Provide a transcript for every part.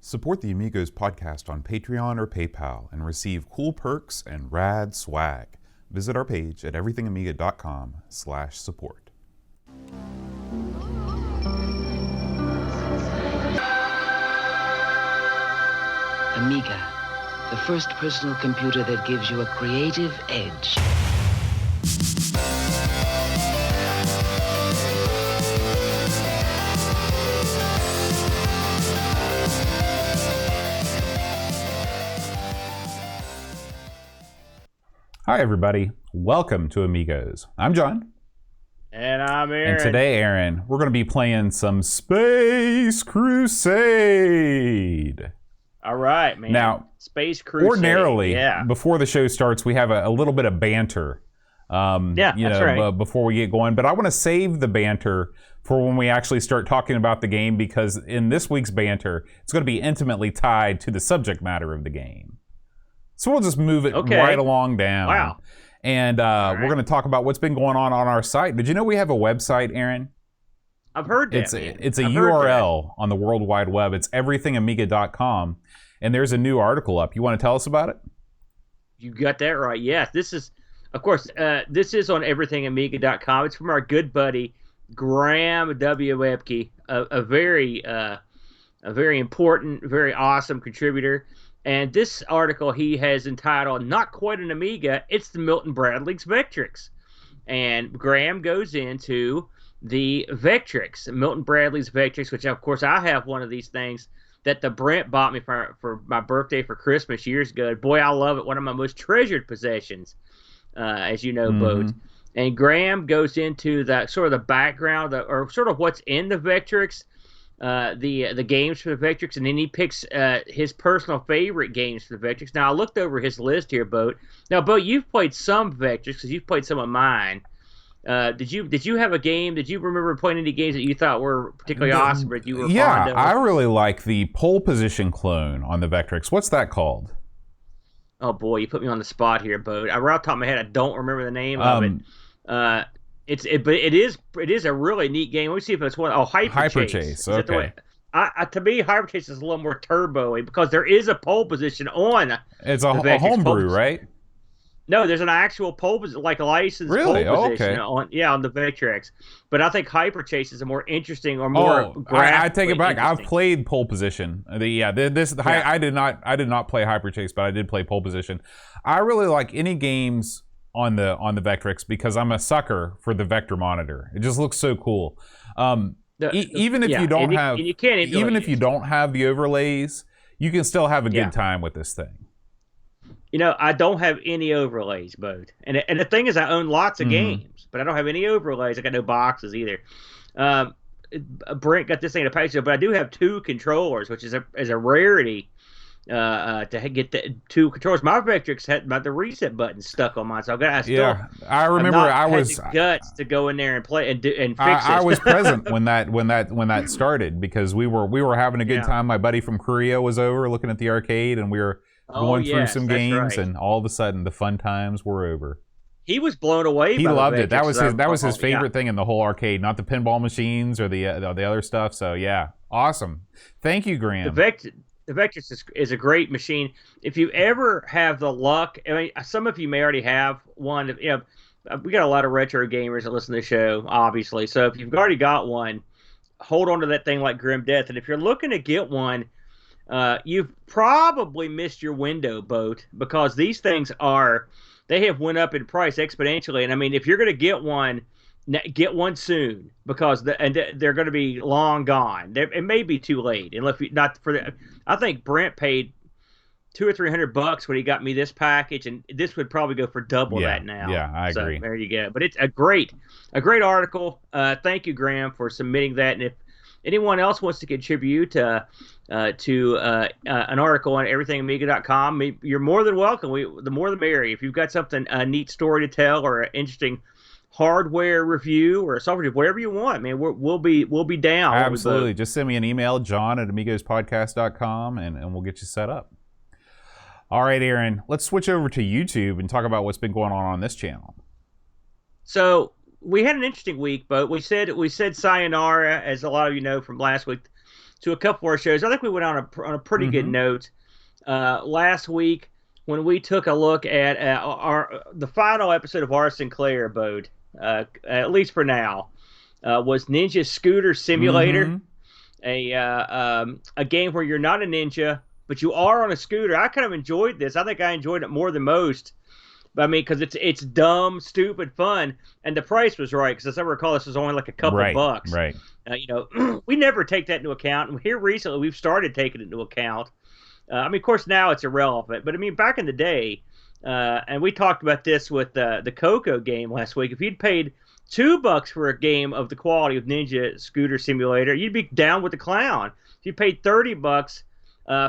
Support the Amigos podcast on Patreon or PayPal and receive cool perks and rad swag. Visit our page at everythingamiga.com/support. Amiga, the first personal computer that gives you a creative edge. Hi everybody, welcome to Amigos. I'm John. And I'm Aaron. And today, Aaron, we're going to be playing some Space Crusade. All right, man. Now, Space Crusade. Ordinarily, before the show starts, we have a little bit of banter. That's right. Before we get going. But I want to save the banter for when we actually start talking about the game, because in this week's banter, it's going to be intimately tied to the subject matter of the game. So we'll just move it right along down. Wow. And we're going to talk about what's been going on our site. Did you know we have a website, Aaron? I've heard that. It's a URL on the World Wide Web. It's everythingamiga.com. And there's a new article up. You want to tell us about it? You got that right. Yes. This is, of course, this is on everythingamiga.com. It's from our good buddy, Graham W. Webke, a very important, very awesome contributor. And this article he has entitled, Not Quite an Amiga, It's the Milton Bradley's Vectrex. And Graham goes into the Vectrex, Milton Bradley's Vectrex, which of course I have one of these things that the Brent bought me for my birthday for Christmas years ago. Boy, I love it. One of my most treasured possessions, as you know, both. And Graham goes into the sort of the background, or sort of what's in the Vectrex, the games for the Vectrex, and then he picks his personal favorite games for the Vectrex. Now, I looked over his list here, Boat. Now, Boat, you've played some Vectrex because you've played some of mine. Did you have a game? Did you remember playing any games that you thought were particularly awesome, but you were fond of? I really like the pole position clone on the Vectrex. What's that called? Oh boy, you put me on the spot here, Boat. Right off the top of my head, I don't remember the name of it. But it is a really neat game. Let me see if it's one. Oh, Hyperchase. Okay. To me, Hyperchase is a little more turbo-y because there is a pole position on. It's a homebrew, right? No, there's an actual pole position, like a licensed pole position on the Vectrex. But I think Hyperchase is a more interesting or more. I take it back. I've played pole position. I did not play Hyperchase, but I did play pole position. I really like any games on the Vectrex because I'm a sucker for the vector monitor. It just looks so cool. Even if you don't have the overlays, you can still have a good time with this thing. You know, I don't have any overlays, Bode. And the thing is, I own lots of games, but I don't have any overlays. I got no boxes either. Brent got this thing in a package, but I do have two controllers, which is a rarity. To get the two controllers, my Vectrex had the reset button stuck on mine, so I remember I was guts to go in there and play and fix it. I was present when that started because we were having a good time. My buddy from Korea was over looking at the arcade, and we were going through some games, and all of a sudden the fun times were over. He was blown away. He loved it. That was his favorite thing in the whole arcade, not the pinball machines or the other stuff. So yeah, awesome. Thank you, Graham. The Vectrex is a great machine. If you ever have the luck, I mean, some of you may already have one. You know, we got a lot of retro gamers that listen to the show, obviously. So if you've already got one, hold on to that thing like grim death. And if you're looking to get one, you've probably missed your window, Boat, because these things they have went up in price exponentially. And I mean, if you're going to get one soon because they're going to be long gone. It may be too late, I think Brent paid $200 or $300 when he got me this package, and this would probably go for double that now. Yeah, I agree. There you go. But it's a great article. Thank you, Graham, for submitting that. And if anyone else wants to contribute to an article on everythingamiga.com, you're more than welcome. The more the merrier. If you've got something, a neat story to tell or an interesting hardware review or a software review, whatever you want, man, we'll be down. Absolutely. Just send me an email, john@amigospodcast.com, and we'll get you set up. All right, Aaron, let's switch over to YouTube and talk about what's been going on this channel. So we had an interesting week, but we said sayonara, as a lot of you know from last week. to a couple of our shows. I think we went on a pretty good note last week when we took a look at the final episode of our Sinclair abode, at least for now, was Ninja Scooter Simulator, a game where you're not a ninja, but you are on a scooter. I kind of enjoyed this. I think I enjoyed it more than most. I mean, because it's dumb, stupid fun, and the price was right. Because as I recall, this was only like a couple bucks. Right. We never take that into account, and here recently we've started taking it into account. I mean, of course, now it's irrelevant, but I mean, back in the day, and we talked about this with the Coco game last week. If you'd paid $2 for a game of the quality of Ninja Scooter Simulator, you'd be down with the clown. If you paid $30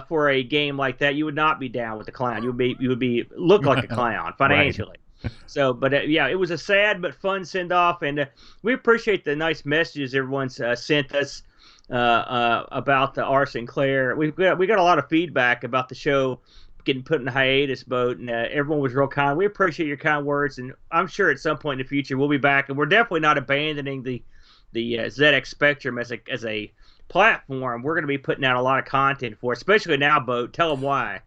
for a game like that, you would not be down with the clown. You would be look like a clown financially. So, but yeah, it was a sad but fun send off, and we appreciate the nice messages everyone's sent us about the R. Sinclair. We got a lot of feedback about the show getting put in the hiatus boat, and everyone was real kind. We appreciate your kind words, and I'm sure at some point in the future we'll be back, and we're definitely not abandoning the ZX Spectrum as a platform. We're going to be putting out a lot of content for, especially now, Boat. Tell them why.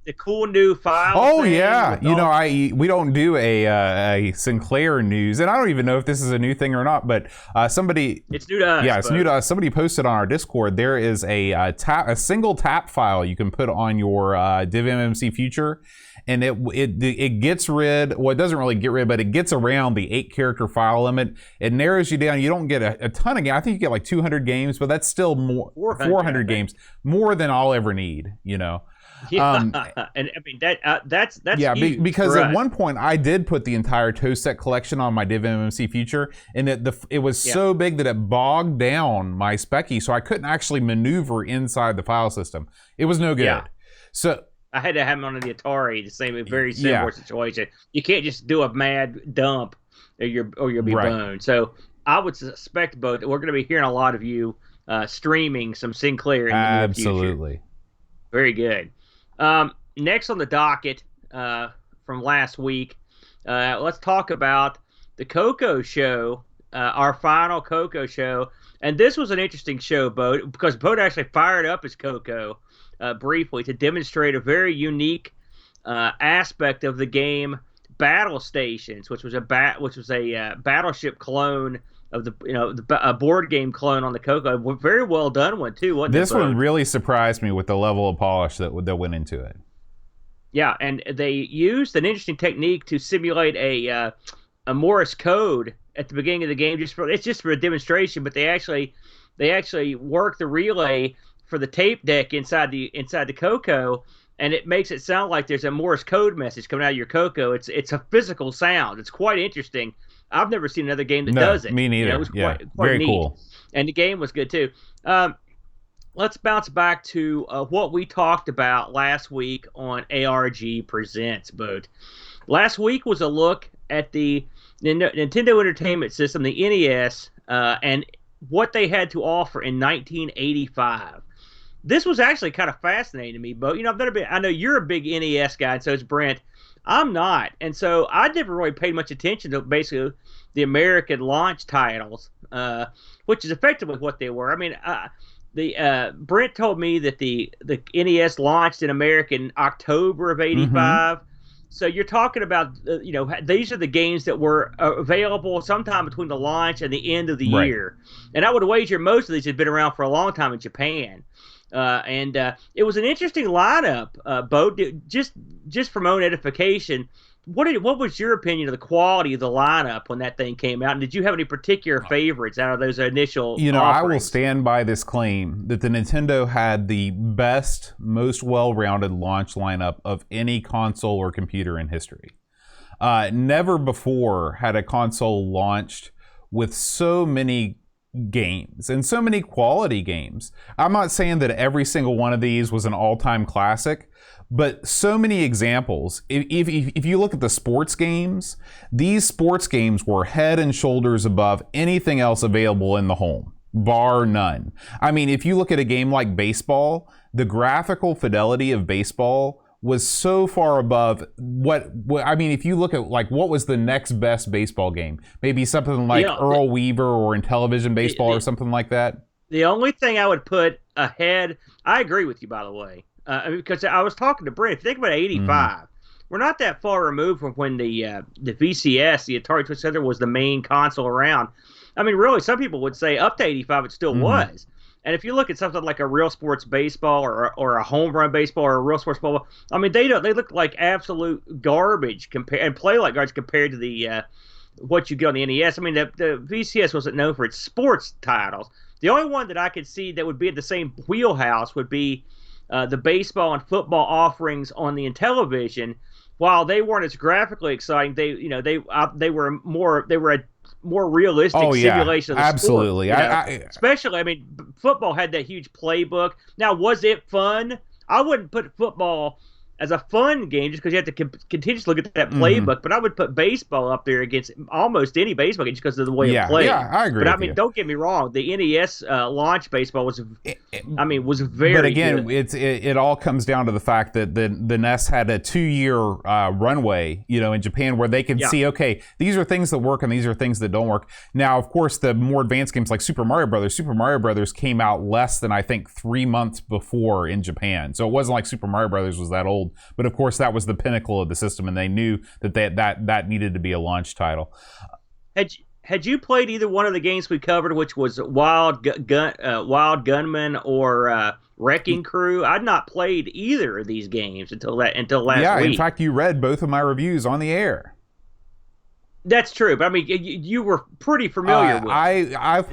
The cool new file. Oh yeah, we don't do a Sinclair news, and I don't even know if this is a new thing or not. But somebody, it's new to us. Yeah, it's new to us. Somebody posted on our Discord. There is a single tap file you can put on your Div MMC Future, and it gets rid. Well, it doesn't really get rid, but it gets around the 8-character file limit. It narrows you down. You don't get a ton of games. I think you get like 200 games, but that's still more 400 games, more than I'll ever need. Yeah, and I mean that's yeah, huge because at one point I did put the entire Toast-Set collection on my Div MMC Future, and it was so big that it bogged down my Specky, so I couldn't actually maneuver inside the file system. It was no good. Yeah. So I had to have him on the Atari, the same very similar situation. You can't just do a mad dump or you'll be boned. So I would suspect both that we're going to be hearing a lot of you streaming some Sinclair in the near future. Absolutely. Very good. Next on the docket from last week, let's talk about the Coco show, our final Coco show. And this was an interesting show, Bo, because Bo actually fired up his Coco briefly to demonstrate a very unique aspect of the game, Battle Stations, which was a battleship clone of the board game clone on the Coco. Very well done one too, wasn't it? This one really surprised me with the level of polish that went into it. Yeah, and they used an interesting technique to simulate a Morse code at the beginning of the game. It's just for a demonstration, but they actually work the relay for the tape deck inside the Coco, and it makes it sound like there's a Morse code message coming out of your Coco. It's a physical sound. It's quite interesting. I've never seen another game that does it. Me neither. It was quite very neat. Cool. And the game was good too. Let's bounce back to what we talked about last week on ARG Presents, Boat. Last week was a look at the Nintendo Entertainment System, the NES, and what they had to offer in 1985. This was actually kind of fascinating to me, Bo. I know you're a big NES guy, and so is Brent. I'm not, and so I never really paid much attention to basically the American launch titles, which is effectively what they were. I mean, Brent told me that the NES launched in America in October of '85. So you're talking about these are the games that were available sometime between the launch and the end of the year, and I would wager most of these had been around for a long time in Japan. And it was an interesting lineup, Bo. Just from own edification, what was your opinion of the quality of the lineup when that thing came out? And did you have any particular favorites out of those initial offerings? I will stand by this claim that the Nintendo had the best, most well-rounded launch lineup of any console or computer in history. Never before had a console launched with so many games and so many quality games. I'm not saying that every single one of these was an all-time classic, but so many examples. If you look at the sports games, these sports games were head and shoulders above anything else available in the home, bar none. I mean, if you look at a game like baseball, the graphical fidelity of baseball was so far above what I mean, if you look at like what was the next best baseball game, maybe something like Earl Weaver or Intellivision baseball or something like that. The only thing I would put ahead, I agree with you, by the way, because I was talking to Brent. If you think about 85, we're not that far removed from when the VCS, the Atari 2600, was the main console around. I mean, really, some people would say up to 85 it still was. And if you look at something like a Real Sports Baseball or a Home Run Baseball or a Real Sports Baseball, I mean, they look like absolute garbage and play like garbage compared to the what you get on the NES. I mean, the VCS wasn't known for its sports titles. The only one that I could see that would be at the same wheelhouse would be the baseball and football offerings on the Intellivision. While they weren't as graphically exciting, they were a more realistic simulation of the absolutely. Sport, especially, I mean, football had that huge playbook. Now, was it fun? I wouldn't put football as a fun game just because you have to continuously look at that playbook. But I would put baseball up there against almost any baseball game just because of the way it played. Yeah, I agree. But I mean, don't get me wrong. The NES launch baseball was very. But again, good. it all comes down to the fact that the NES had a 2-year runway, in Japan where they could see, okay, these are things that work and these are things that don't work. Now, of course, the more advanced games like Super Mario Brothers came out less than I think 3 months before in Japan. So it wasn't like Super Mario Brothers was that old. But of course, that was the pinnacle of the system, and they knew that that needed to be a launch title. Had you played either one of the games we covered, which was Wild Gunman or Wrecking Crew? I'd not played either of these games until last week. Yeah, in fact, you read both of my reviews on the air. That's true, but I mean, you were pretty familiar with it. I've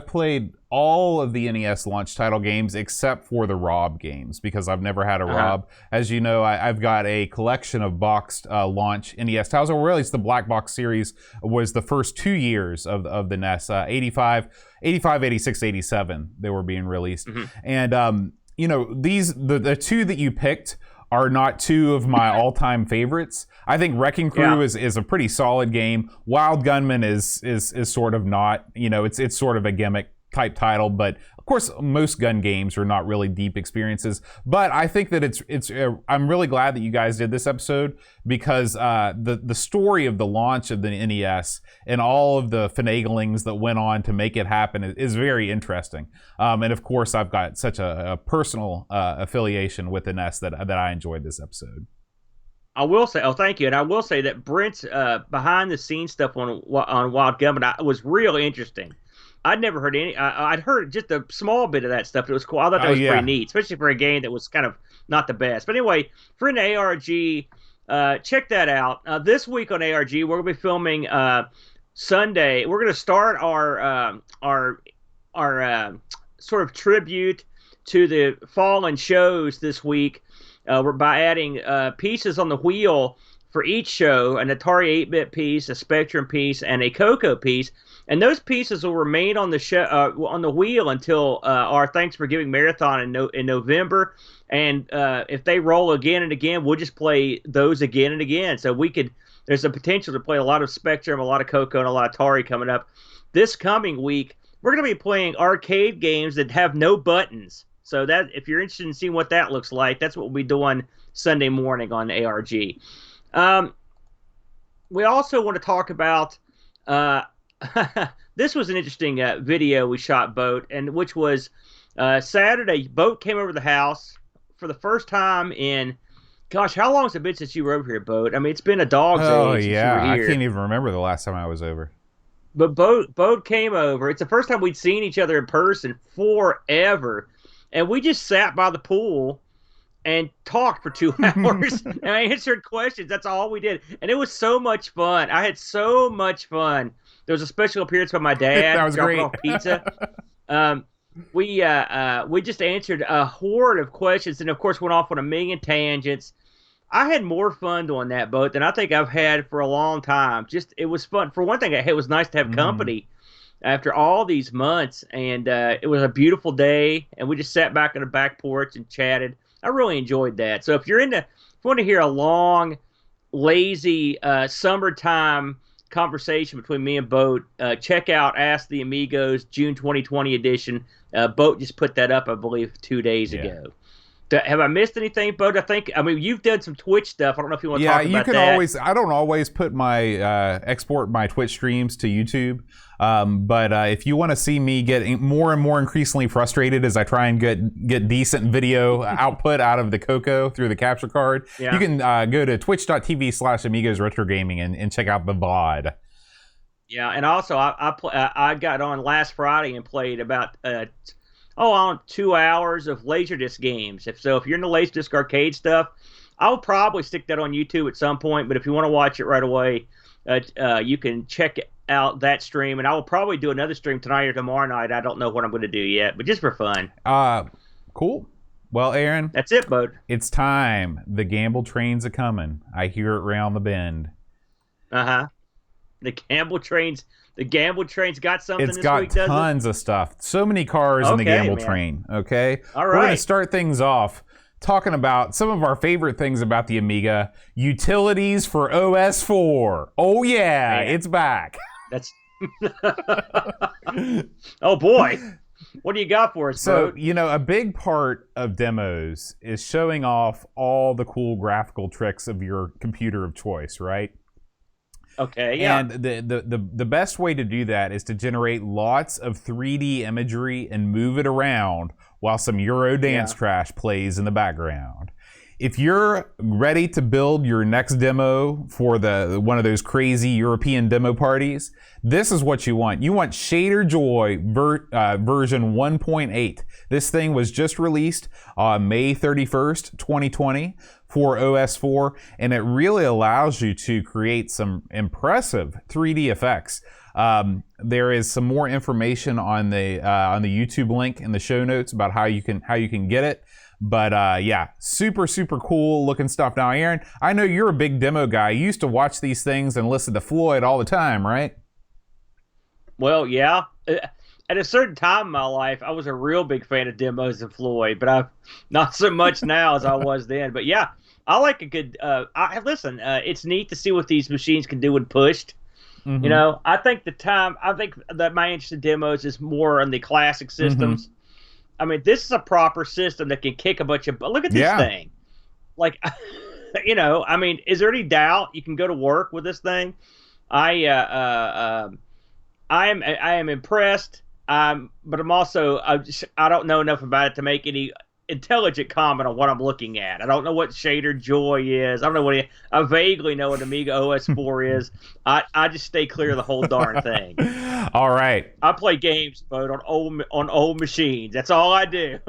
played all of the NES launch title games except for the Rob games because I've never had a Rob. As you know, I've got a collection of boxed launch NES titles. Or really, it's the Black Box series was the first 2 years of the NES, 85, 86, 87. They were being released, and the two that you picked are not two of my all-time favorites. I think Wrecking Crew is a pretty solid game. Wild Gunman is sort of not. It's sort of a gimmick type title, but of course most gun games are not really deep experiences. But I think that it's I'm really glad that you guys did this episode because the story of the launch of the NES and all of the finaglings that went on to make it happen is very interesting. And of course I've got such a personal affiliation with the NES that I enjoyed this episode. I will say, thank you, and I will say that Brent's behind the scenes stuff on Wild Gunman was really interesting. I'd never heard any. I'd heard just a small bit of that stuff. It was cool. I thought that was pretty neat, especially for a game that was kind of not the best. But anyway, for an ARG, check that out. This week on ARG, we're gonna be filming Sunday. We're gonna start our sort of tribute to the fallen shows this week. By adding pieces on the wheel for each show, an Atari 8-bit piece, a Spectrum piece, and a Coco piece. And those pieces will remain on the show on the wheel until our Thanks for Giving marathon in November. And if they roll again and again, we'll just play those again and again. So there's a potential to play a lot of Spectrum, a lot of Coco, and a lot of Atari coming up. This coming week, we're going to be playing arcade games that have no buttons. So that if you're interested in seeing what that looks like, that's what we'll be doing Sunday morning on ARG. We also want to talk about this was an interesting video we shot, Boat, and which was Saturday. Boat came over to the house for the first time in, gosh, how long has it been since you were over here, Boat? I mean, it's been a dog's age since you were here. I can't even remember the last time I was over. But Boat came over. It's the first time we'd seen each other in person forever. And we just sat by the pool and talked for 2 hours and I answered questions. That's all we did. And it was so much fun. I had so much fun. There was a special appearance by my dad. That was great. Off pizza. We just answered a horde of questions and, of course, went off on a million tangents. I had more fun doing that, Boat, than I think I've had for a long time. It was fun. For one thing, it was nice to have company after all these months, and it was a beautiful day, and we just sat back on the back porch and chatted. I really enjoyed that. So if you want to hear a long, lazy summertime conversation between me and Boat, check out Ask the Amigos June 2020 edition. Boat just put that up, I believe, 2 days ago. Have I missed anything, Bud? I mean, you've done some Twitch stuff. I don't know if you want to talk about that. Yeah, you can always. I don't always put my export my Twitch streams to YouTube, but if you want to see me get more and more increasingly frustrated as I try and get decent video output out of the Coco through the capture card, you can go to twitch.tv/Amigos Retro Gaming and check out the VOD. Yeah, and also I got on last Friday and played about on 2 hours of Laserdisc games. If you're into Laserdisc arcade stuff, I'll probably stick that on YouTube at some point. But if you want to watch it right away, you can check out that stream. And I will probably do another stream tonight or tomorrow night. I don't know what I'm going to do yet, but just for fun. Cool. Well, Aaron, that's it, bud. It's time. The gamble train's a coming. I hear it round the bend. The gamble train's got something this week, doesn't it? It's got tons of stuff. So many cars in the gamble train, okay? All right. We're going to start things off talking about some of our favorite things about the Amiga. Utilities for OS4. Oh, yeah, it's back. That's... Oh, boy. What do you got for us, So, a big part of demos is showing off all the cool graphical tricks of your computer of choice, right? Okay, yeah. And the best way to do that is to generate lots of 3D imagery and move it around while some Euro dance trash plays in the background. If you're ready to build your next demo for one of those crazy European demo parties, this is what you want. You want Shader Joy version 1.8. This thing was just released on May 31st, 2020 for OS4, and it really allows you to create some impressive 3D effects. There is some more information on the YouTube link in the show notes about how you can get it. But yeah, super cool looking stuff. Now, Aaron, I know you're a big demo guy. You used to watch these things and listen to Floyd all the time, right? Well, yeah. At a certain time in my life, I was a real big fan of demos of Floyd, but I'm not so much now as I was then. But yeah, I like a good. Listen, it's neat to see what these machines can do when pushed. Mm-hmm. I think that my interest in demos is more on the classic systems. Mm-hmm. I mean, this is a proper system that can kick a bunch of. Look at this thing. Like, I mean, is there any doubt you can go to work with this thing? I am impressed. But I'm also I don't know enough about it to make any intelligent comment on what I'm looking at. I don't know what Shader Joy is. I don't know I vaguely know what Amiga OS4 is. I just stay clear of the whole darn thing. All right. I play games, but on old machines. That's all I do.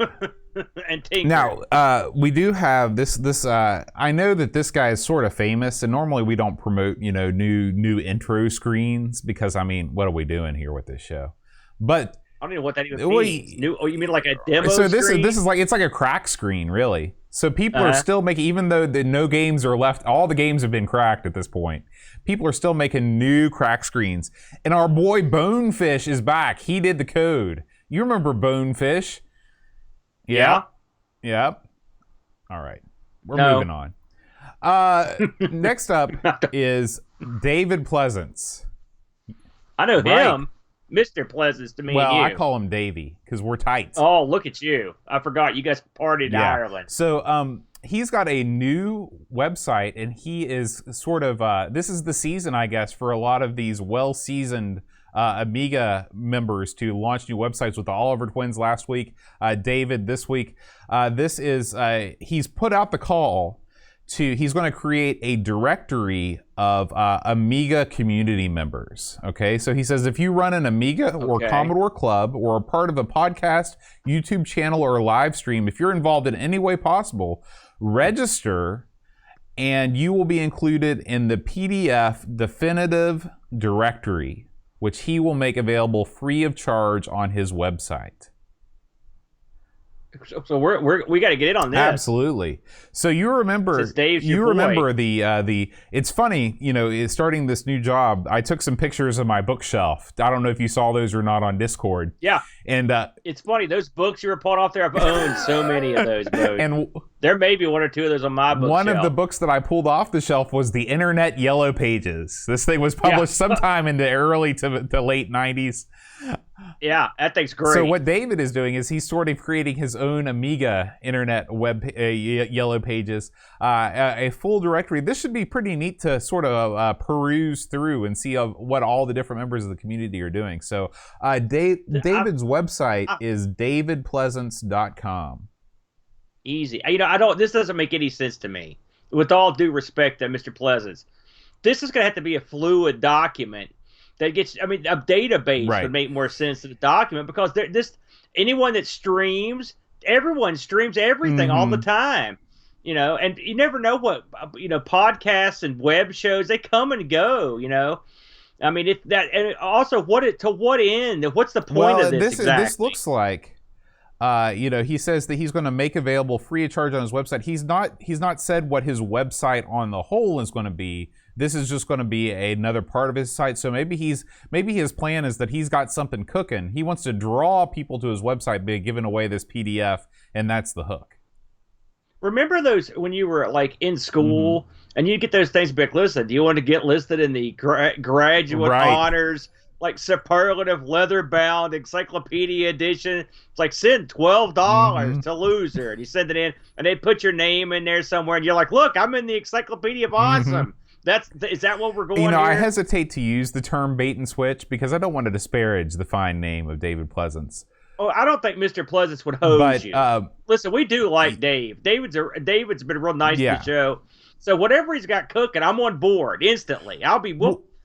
And tinker. Now, we do have this I know that this guy is sort of famous, and normally we don't promote, new intro screens because, I mean, what are we doing here with this show? But I don't even know what that even means. You mean like a demo screen? So this is like, it's like a crack screen, really. So people are still making, even though no games are left, all the games have been cracked at this point. People are still making new crack screens. And our boy Bonefish is back. He did the code. You remember Bonefish? Yeah. Yep. All right. We're moving on. Next up is David Pleasance. I know him. Mr. Pleasance to me. Well, and you. I call him Davey because we're tight. Oh, look at you. I forgot. You guys partied in Ireland. So he's got a new website, and he is sort of, this is the season, I guess, for a lot of these well-seasoned Amiga members to launch new websites with the Oliver twins last week. David this week. He's put out the call he's going to create a directory of Amiga community members. Okay, so he says if you run an Amiga or Commodore club or are part of a podcast, YouTube channel, or live stream, if you're involved in any way possible, register and you will be included in the PDF definitive directory, which he will make available free of charge on his website. So we got to get in on this. Absolutely. So you remember the it's funny, starting this new job, I took some pictures of my bookshelf. I don't know if you saw those or not on Discord. Yeah. And it's funny, those books you were pulling off there, I've owned so many of those books. And there may be one or two of those on my bookshelf. One of the books that I pulled off the shelf was the Internet Yellow Pages. This thing was published sometime in the early to late 90s. Yeah, that thing's great. So what David is doing is he's sort of creating his own Amiga internet web yellow pages, a full directory. This should be pretty neat to sort of peruse through and see what all the different members of the community are doing. So David's website is davidpleasance.com. Easy. I don't. This doesn't make any sense to me. With all due respect to Mr. Pleasance, this is going to have to be a fluid document that gets. I mean, a database would make more sense than a document, because anyone that streams, everyone streams everything all the time. And you never know what podcasts and web shows, they come and go. I mean, and also to what end? What's the point of this exactly? This looks like. He says that he's going to make available free of charge on his website. He's not said what his website on the whole is going to be. This is just going to be another part of his site. So maybe his plan is that he's got something cooking. He wants to draw people to his website by giving away this PDF, and that's the hook. Remember those when you were like in school and you get those things back? Listen, do you want to get listed in the graduate honors? Like superlative leather-bound encyclopedia edition. It's like send $12 to loser, and you send it in, and they put your name in there somewhere, and you're like, "Look, I'm in the Encyclopedia of Awesome." Is that what we're going? Here? I hesitate to use the term bait and switch because I don't want to disparage the fine name of David Pleasance. Oh, I don't think Mr. Pleasance would hose you. Listen, we do like Dave. David's been real nice to the show, so whatever he's got cooking, I'm on board instantly.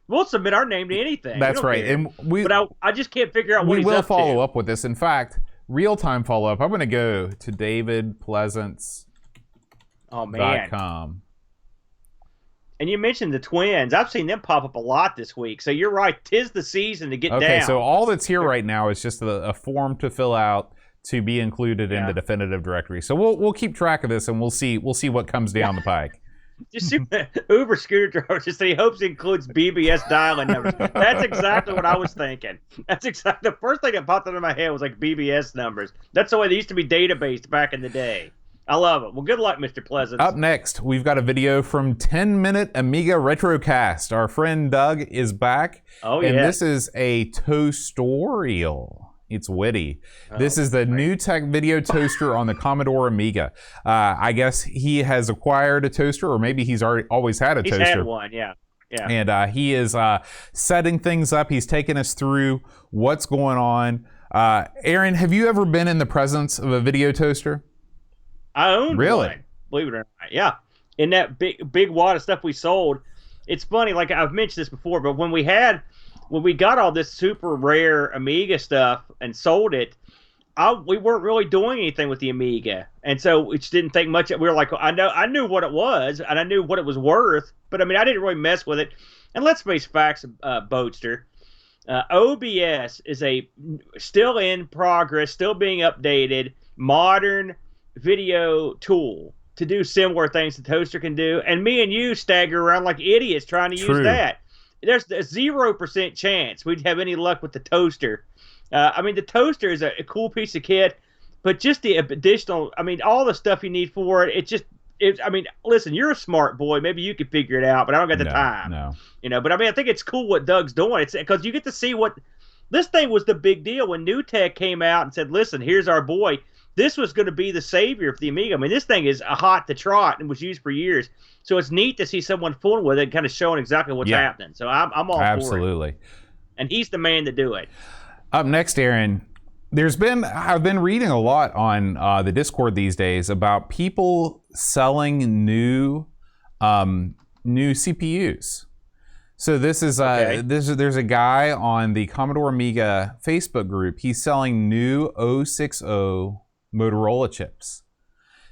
We'll submit our name to anything. That's right. Care. But I just can't figure out what he's up to. We will follow up with this. In fact, real-time follow-up. I'm going to go to davidpleasance.com. And you mentioned the twins. I've seen them pop up a lot this week. So you're right. 'Tis the season to get down. Okay, so all that's here right now is just a form to fill out to be included in the definitive directory. So we'll keep track of this, and we'll see what comes down the pike. Just see Uber Scooter Driver just said he hopes it includes BBS dial-in numbers. That's exactly what I was thinking. That's exactly the first thing that popped into my head was like BBS numbers. That's the way they used to be databased back in the day. I love it. Well, good luck, Mr. Pleasance. Up next, we've got a video from 10-Minute Amiga Retrocast. Our friend Doug is back. And this is a toastorial. It's witty. This is the new tech video toaster on the Commodore Amiga. I guess he has acquired a toaster, or maybe he's always had a toaster. He's had one, yeah. And he is setting things up. He's taking us through what's going on. Aaron, have you ever been in the presence of a video toaster? I own one, believe it or not. Yeah. In that big wad of stuff we sold, it's funny, like I've mentioned this before, but when we got all this super rare Amiga stuff and sold it, we weren't really doing anything with the Amiga, and so we just didn't think much. We were like, I knew what it was, and I knew what it was worth, but I mean, I didn't really mess with it. And let's face facts, Boatster. OBS is a still in progress, still being updated, modern video tool to do similar things the toaster can do, and me and you stagger around like idiots trying to use that. There's a 0% chance we'd have any luck with the toaster. I mean, the toaster is a cool piece of kit, but just the additional, I mean, all the stuff you need for it, I mean, listen, you're a smart boy. Maybe you could figure it out, but I don't got the time. No. But I mean, I think it's cool what Doug's doing. It's because you get to see what this thing was the big deal when New Tech came out and said, listen, here's our boy. This was going to be the savior for the Amiga. I mean, this thing is a hot to trot and was used for years. So it's neat to see someone fooling with it and kind of showing exactly what's happening. So I'm all for it. Absolutely. And he's the man to do it. Up next, Aaron, I've been reading a lot on the Discord these days about people selling new CPUs. So this is there's a guy on the Commodore Amiga Facebook group. He's selling new 060 Motorola chips.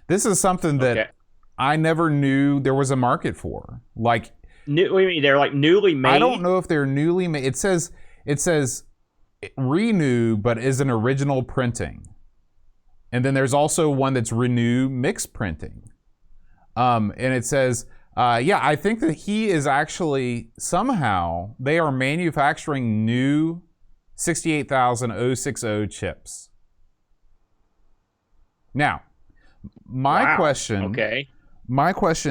This is something that I never knew there was a market for. Like, what do you mean? They're like newly made? I don't know if they're newly made. It says Renew, but is an original printing. And then there's also one that's Renew mixed printing. And it says, I think that he is actually somehow, they are manufacturing new 68,000 060 chips. Now, my question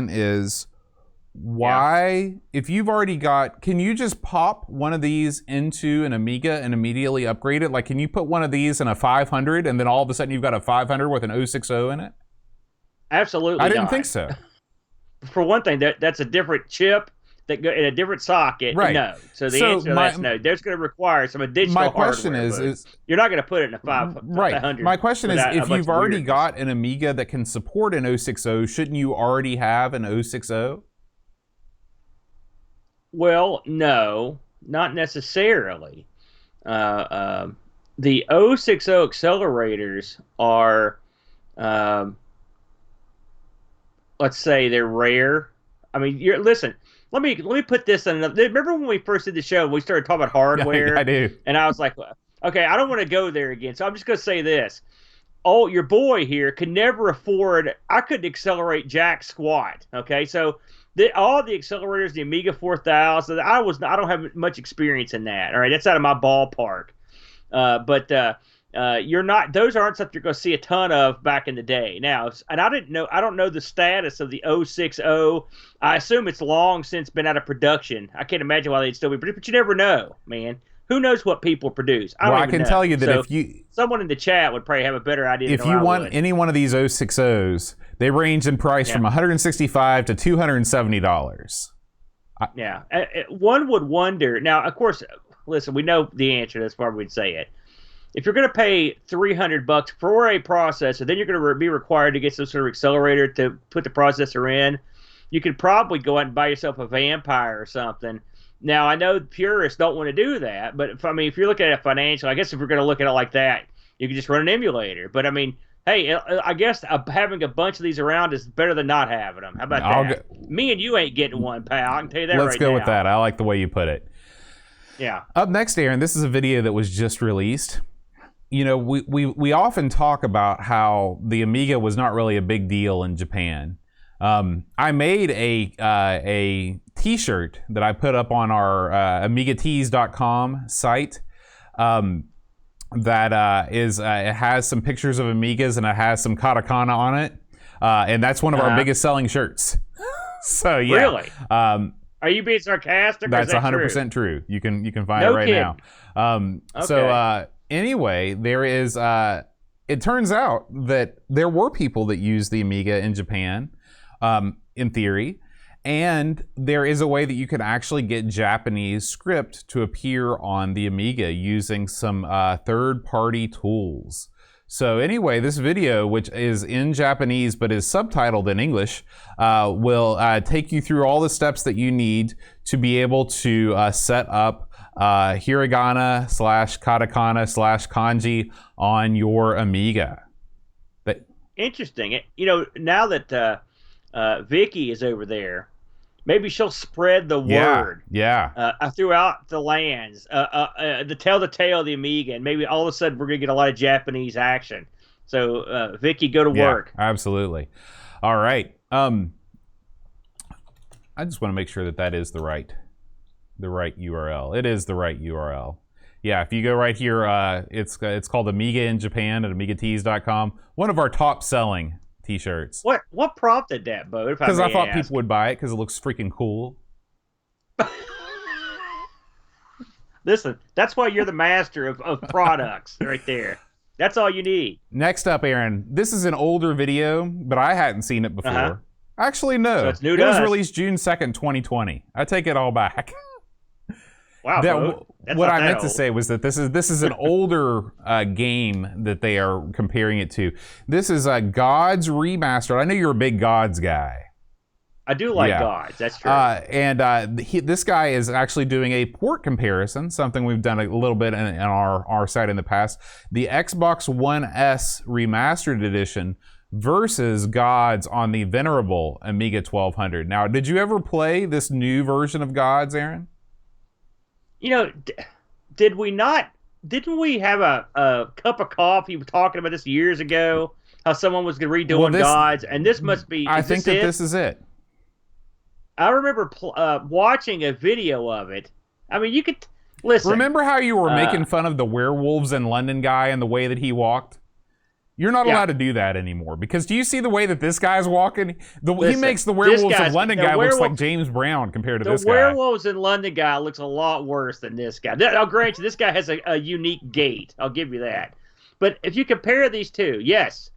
is, why, if you've already got, can you just pop one of these into an Amiga and immediately upgrade it? Like, can you put one of these in a 500 and then all of a sudden you've got a 500 with an 060 in it? Absolutely I didn't not. think so. For one thing, that's a different chip that go in a different socket. Right. No. So the answer to that's no. There's going to require some additional my hardware. question is you're not going to put it in a 500. Right. My question is, if you've already got an Amiga that can support an 060, shouldn't you already have an 060? Well, no, not necessarily. The 060 accelerators are, let's say, they're rare. I mean, listen. Let me put this in another. Remember when we first did the show? We started talking about hardware. I do. And I was like, okay, I don't want to go there again. So I'm just going to say this. Oh, your boy here could never afford. I couldn't accelerate jack squat. Okay, so all the accelerators, the Amiga 4000, I don't have much experience in that. All right, that's out of my ballpark. But you're not. Those aren't stuff you're going to see a ton of back in the day. Now, and I don't know the status of the 060. I assume it's long since been out of production. I can't imagine why they'd still be produced, but you never know, man. Who knows what people produce? I can tell you that if someone in the chat would probably have a better idea. If you want any one of these 060s, they range in price from $165 to $270. Yeah, one would wonder. Now, of course, listen, we know the answer. That's why we'd say it. If you're going to pay $300 for a processor, then you're going to be required to get some sort of accelerator to put the processor in. You could probably go out and buy yourself a Vampire or something. Now, I know purists don't want to do that, but if you're looking at it financially, I guess if we're going to look at it like that, you can just run an emulator. But I mean, hey, I guess having a bunch of these around is better than not having them. How about that? Me and you ain't getting one, pal. I can tell you that right now. Let's go with that. I like the way you put it. Yeah. Up next, Aaron, this is a video that was just released. You know, we often talk about how the Amiga was not really a big deal in Japan. I made a T-shirt that I put up on our AmigaTees.com site that it has some pictures of Amigas and it has some katakana on it, and that's one of our biggest selling shirts. So yeah, really. Are you being sarcastic? That's 100% true. You can find it right now. Okay. So anyway, there is. It turns out that there were people that used the Amiga in Japan, in theory, and there is a way that you can actually get Japanese script to appear on the Amiga using some third-party tools. So anyway, this video, which is in Japanese but is subtitled in English, will take you through all the steps that you need to be able to set up hiragana / katakana / kanji on your Amiga. Interesting. You know, now that Vicky is over there, maybe she'll spread the word throughout the lands, to tell the tale of the Amiga, and maybe all of a sudden we're going to get a lot of Japanese action. So, Vicky, go to work. Absolutely. All right. I just want to make sure that that is the right URL. It is the right URL. Yeah, if you go right here, it's called Amiga in Japan at AmigaTees.com. One of our top selling T-shirts. What prompted that, Bo? Because I thought people would buy it because it looks freaking cool. Listen, that's why you're the master of products right there. That's all you need. Next up, Aaron, this is an older video, but I hadn't seen it before. Actually, no. So it's new it to was us. Released June 2nd, 2020. I take it all back. Wow, what I meant to say was that this is an older game that they are comparing it to. This is Gods Remastered. I know you're a big Gods guy. I do like Gods. That's true. This guy is actually doing a port comparison, something we've done a little bit in our site in the past. The Xbox One S Remastered Edition versus Gods on the venerable Amiga 1200. Now, did you ever play this new version of Gods, Aaron? You know, didn't we have a cup of coffee talking about this years ago? How someone was redoing Gods, and this must be. I think that this is it. I remember watching a video of it. I mean, you could listen. Remember how you were making fun of the werewolves in London guy and the way that he walked? You're not allowed to do that anymore because do you see the way that this guy's walking? He makes the Werewolves of London guy looks like James Brown compared to this guy. The Werewolves in London guy looks a lot worse than this guy. I'll grant you, this guy has a unique gait. I'll give you that. But if you compare these two, yes,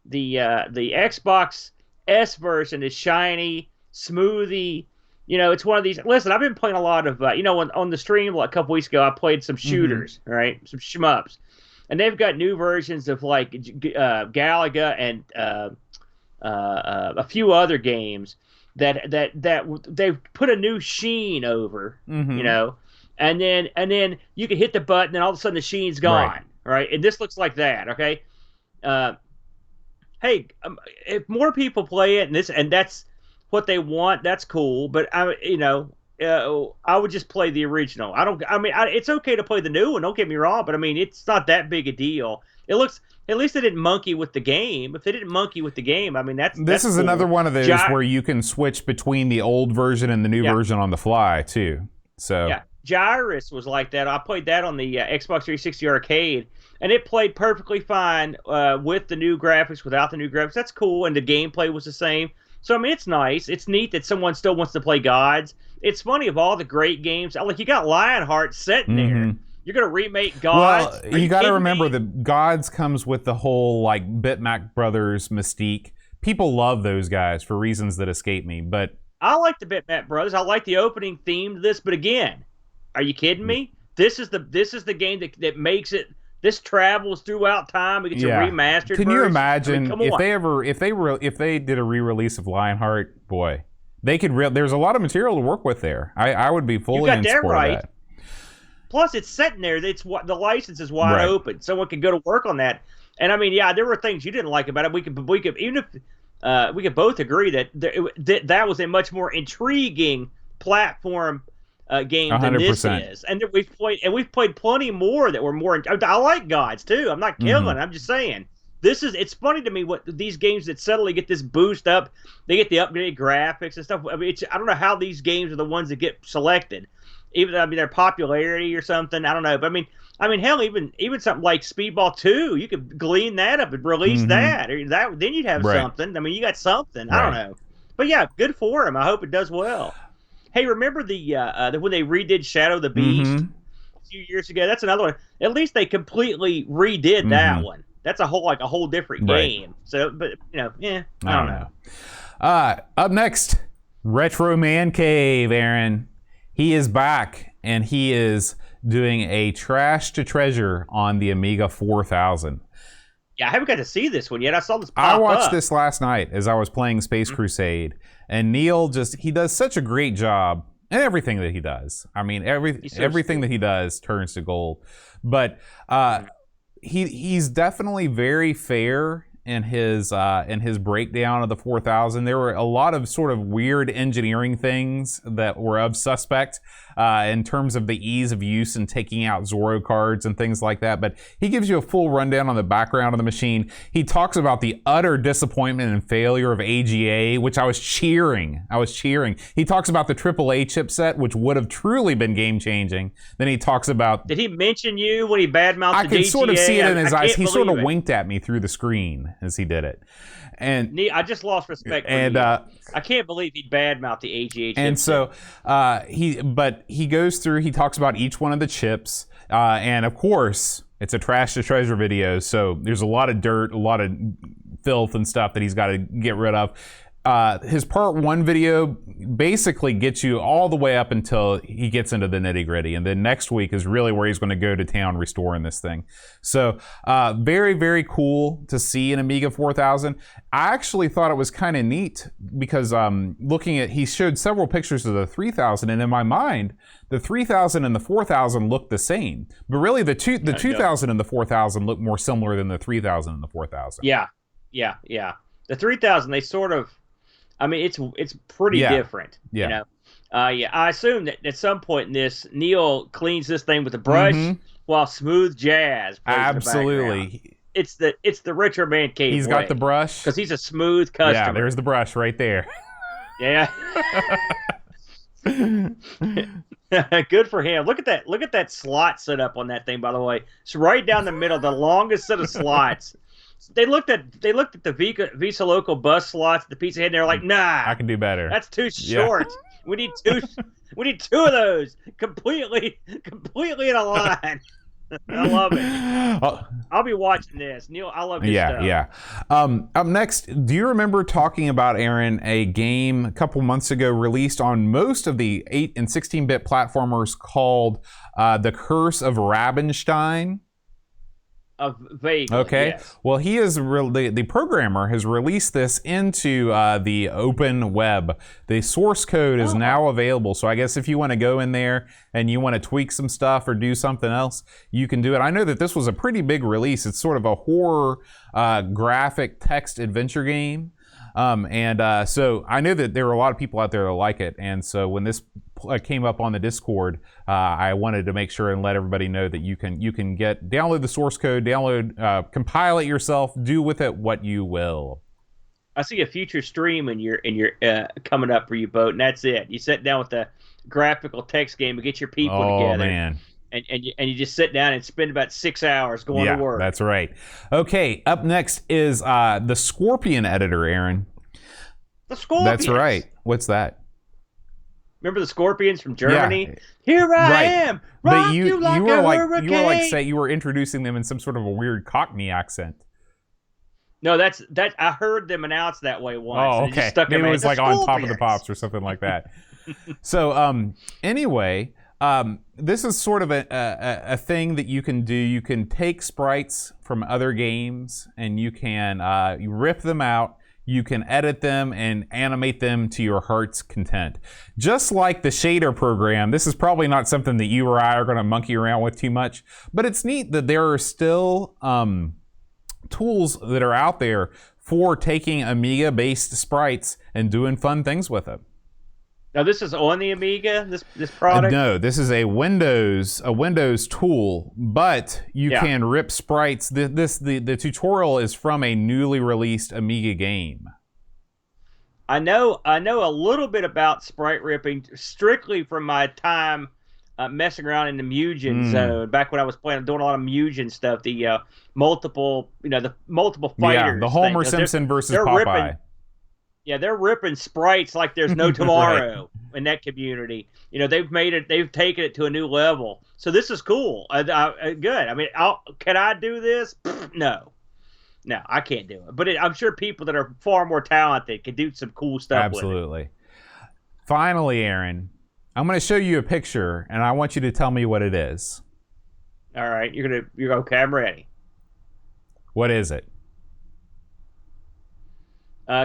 the Xbox S version is shiny, smoothie. You know, it's one of these. Listen, I've been playing a lot of, on the stream a couple weeks ago, I played some shooters, right? Some shmups. And they've got new versions of like Galaga and a few other games that they've put a new sheen over, you know, and then you can hit the button and all of a sudden the sheen's gone, right? And this looks like that, okay? Hey, if more people play it and that's what they want, that's cool. But I would just play the original. It's okay to play the new one. Don't get me wrong, but I mean, it's not that big a deal. It looks, at least they didn't monkey with the game. If they didn't monkey with the game, I mean, this is cool. Another one of those where you can switch between the old version and the new version on the fly too. So yeah, Gyrus was like that. I played that on the Xbox 360 arcade, and it played perfectly fine with the new graphics, without the new graphics. That's cool, and the gameplay was the same. So I mean, it's nice. It's neat that someone still wants to play Gods. It's funny, of all the great games, like you got Lionheart sitting there. You're gonna remake Gods. Well, you got to remember that Gods comes with the whole like Bitmap Brothers mystique. People love those guys for reasons that escape me, but I like the Bitmap Brothers. I like the opening theme to this, but again, are you kidding me? This is the game that makes it. This travels throughout time. It gets a remastered. Can you imagine if they did a re-release of Lionheart? Boy, they could. There's a lot of material to work with there. I would be fully in support of that. Plus, it's sitting there. It's what the license is wide open. Someone could go to work on that. And I mean, yeah, there were things you didn't like about it. We could even if we could both agree that that was a much more intriguing platform game 100%. Than this is. And we've played plenty more that were more. I like Gods too. I'm not killing. I'm just saying. It's funny to me what these games that suddenly get this boost up, they get the upgraded graphics and stuff. I mean, I don't know how these games are the ones that get selected. Even their popularity or something. I don't know. But I mean, hell, even something like Speedball 2, you could glean that up and release that. Then you'd have something. I mean, you got something. I don't know. But yeah, good for him. I hope it does well. Hey, remember the when they redid Shadow the Beast a few years ago? That's another one. At least they completely redid that one. That's a whole different game. So, but I don't know. Up next, Retro Man Cave, Aaron. He is back, and he is doing a trash to treasure on the Amiga 4000. Yeah, I haven't got to see this one yet. I saw this pop up. I watched this last night as I was playing Space Crusade, and Neil he does such a great job in everything that he does. I mean, everything that he does turns to gold. But he's definitely very fair in his breakdown of the 4000. There were a lot of sort of weird engineering things that were of suspect in terms of the ease of use and taking out Zorro cards and things like that. But he gives you a full rundown on the background of the machine. He talks about the utter disappointment and failure of AGA, which I was cheering. He talks about the AAA chipset, which would have truly been game-changing. Then he talks about... Did he mention you when he badmouthed I could sort of see it in his eyes. He sort of winked at me through the screen as he did it. And I just lost respect for you. I can't believe he badmouthed the AGA chipset. And so he goes through, he talks about each one of the chips, and of course, it's a trash to treasure video, so there's a lot of dirt, a lot of filth and stuff that he's got to get rid of. His part one video basically gets you all the way up until he gets into the nitty gritty. And then next week is really where he's going to go to town restoring this thing. So, very, very cool to see an Amiga 4000. I actually thought it was kind of neat because, he showed several pictures of the 3000, and in my mind, the 3000 and the 4000 look the same. But really the 2000 and the 4000 look more similar than the 3000 and the 4000. Yeah. The 3000, they sort of, I mean, it's pretty different. Yeah. You know? I assume that at some point in this, Neil cleans this thing with a brush while Smooth Jazz plays Absolutely. It's the Retro Man Cave. He's got the brush because he's a smooth customer. Yeah, there's the brush right there. Yeah. Good for him. Look at that slot set up on that thing. By the way, it's right down the middle, the longest set of slots They looked at the Visa Local bus slots at the Pizza Hut, and they're like, "Nah, I can do better. That's too short. We need two. We need two of those completely in a line." I love it. I'll be watching this, Neil. I love this stuff. Yeah. Up next, do you remember talking about, Aaron, a game a couple months ago released on most of the 8 and 16-bit platformers called The Curse of Rabenstein? Vaguely, okay. Yes. Well, he is the programmer has released this into the open web. The source code is now available. So I guess if you want to go in there and you want to tweak some stuff or do something else, you can do it. I know that this was a pretty big release. It's sort of a horror graphic text adventure game. So I know that there were a lot of people out there that like it. And so when this came up on the Discord, I wanted to make sure and let everybody know that you can download the source code, compile it yourself, do with it what you will. I see a future stream in your coming up for you, Boat, and that's it. You sit down with the graphical text game and get your people together. Oh man. And you just sit down and spend about 6 hours going to work. That's right. Okay, up next is the Scorpion editor, Aaron. The Scorpions. That's right. What's that? Remember the Scorpions from Germany? Yeah. Here I am. Rock you like a hurricane. You were introducing them in some sort of a weird Cockney accent. No, that's I heard them announce that way once. Oh, okay. Just stuck Maybe it was like Scorpions. On Top of the Pops or something like that. So anyway. This is sort of a thing that you can do. You can take sprites from other games and you can you rip them out. You can edit them and animate them to your heart's content. Just like the shader program, this is probably not something that you or I are going to monkey around with too much, but it's neat that there are still tools that are out there for taking Amiga-based sprites and doing fun things with them. Now this is on the Amiga, this product? No, this is a Windows tool, but you can rip sprites. The tutorial is from a newly released Amiga game. I know a little bit about sprite ripping strictly from my time messing around in the Mugen zone back when I was doing a lot of Mugen stuff. The multiple fighters. Yeah, the Homer Simpson versus Popeye. They're ripping sprites like there's no tomorrow in that community. They've taken it to a new level. So this is cool. Good. I mean, can I do this? No, I can't do it. But I'm sure people that are far more talented can do some cool stuff. Absolutely. With it. Finally, Aaron, I'm going to show you a picture, and I want you to tell me what it is. All right, you're okay. I'm ready. What is it?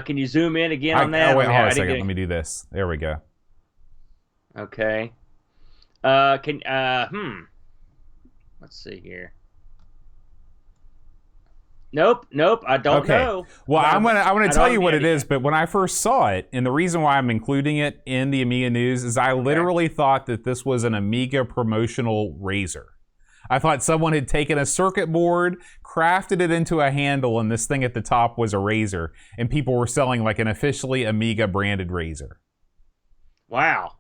Can you zoom in again on that? Wait, hold on a second. Let me do this. There we go. Okay. Let's see here. Nope. I don't know. Well, I'm gonna tell you what it is. But when I first saw it, and the reason why I'm including it in the Amiga news is I literally thought that this was an Amiga promotional razor. I thought someone had taken a circuit board, crafted it into a handle, and this thing at the top was a razor, and people were selling like an officially Amiga branded razor. Wow.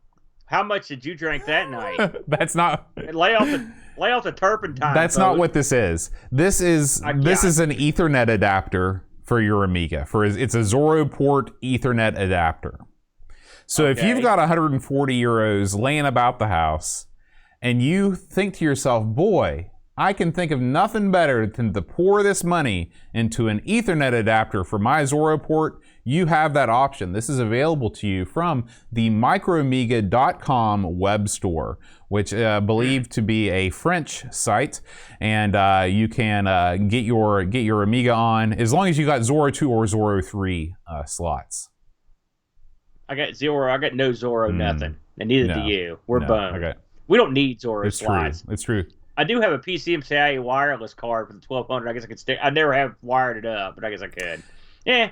How much did you drink that night? That's not... Lay off the turpentine. That's not what this is. This is an Ethernet adapter for your Amiga. It's a Zorro port Ethernet adapter. So if you've got 140 euros laying about the house, and you think to yourself, boy, I can think of nothing better than to pour this money into an Ethernet adapter for my Zorro port, you have that option. This is available to you from the microamiga.com web store, which believed to be a French site, and you can get your Amiga on as long as you got Zorro 2 or Zorro 3 slots. I got no Zorro nothing, and neither do you. We're boned. Okay. We don't need Zorro slots. It's true. I do have a PCMCIA wireless card for the 1200. I guess I could stay. I never have wired it up, but I guess I could. Yeah,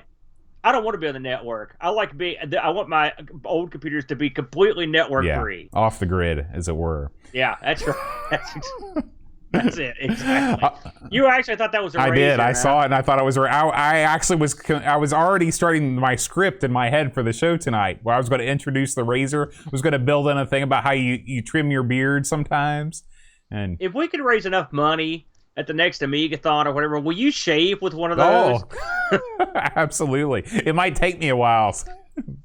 I don't want to be on the network. I want my old computers to be completely network free, off the grid, as it were. Yeah, that's right. That's it. Exactly. You actually thought that was a razor. I did. I huh? saw it, and I thought it was. I was already starting my script in my head for the show tonight, where I was going to introduce the razor. I was going to build in a thing about how you trim your beard sometimes. And if we could raise enough money at the next Amigathon or whatever, will you shave with one of those? Oh, absolutely. It might take me a while.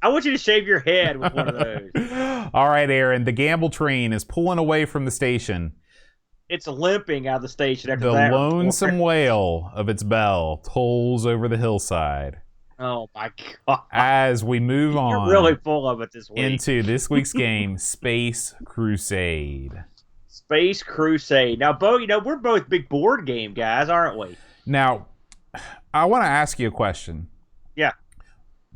I want you to shave your head with one of those. All right, Aaron. The gamble train is pulling away from the station. It's limping out of the station after the that. The lonesome wail of its bell tolls over the hillside. Oh my God! As we move on, you're really full of it this week. Into this week's game, Space Crusade. Space Crusade. Now, Bo, we're both big board game guys, aren't we? Now, I want to ask you a question. Yeah.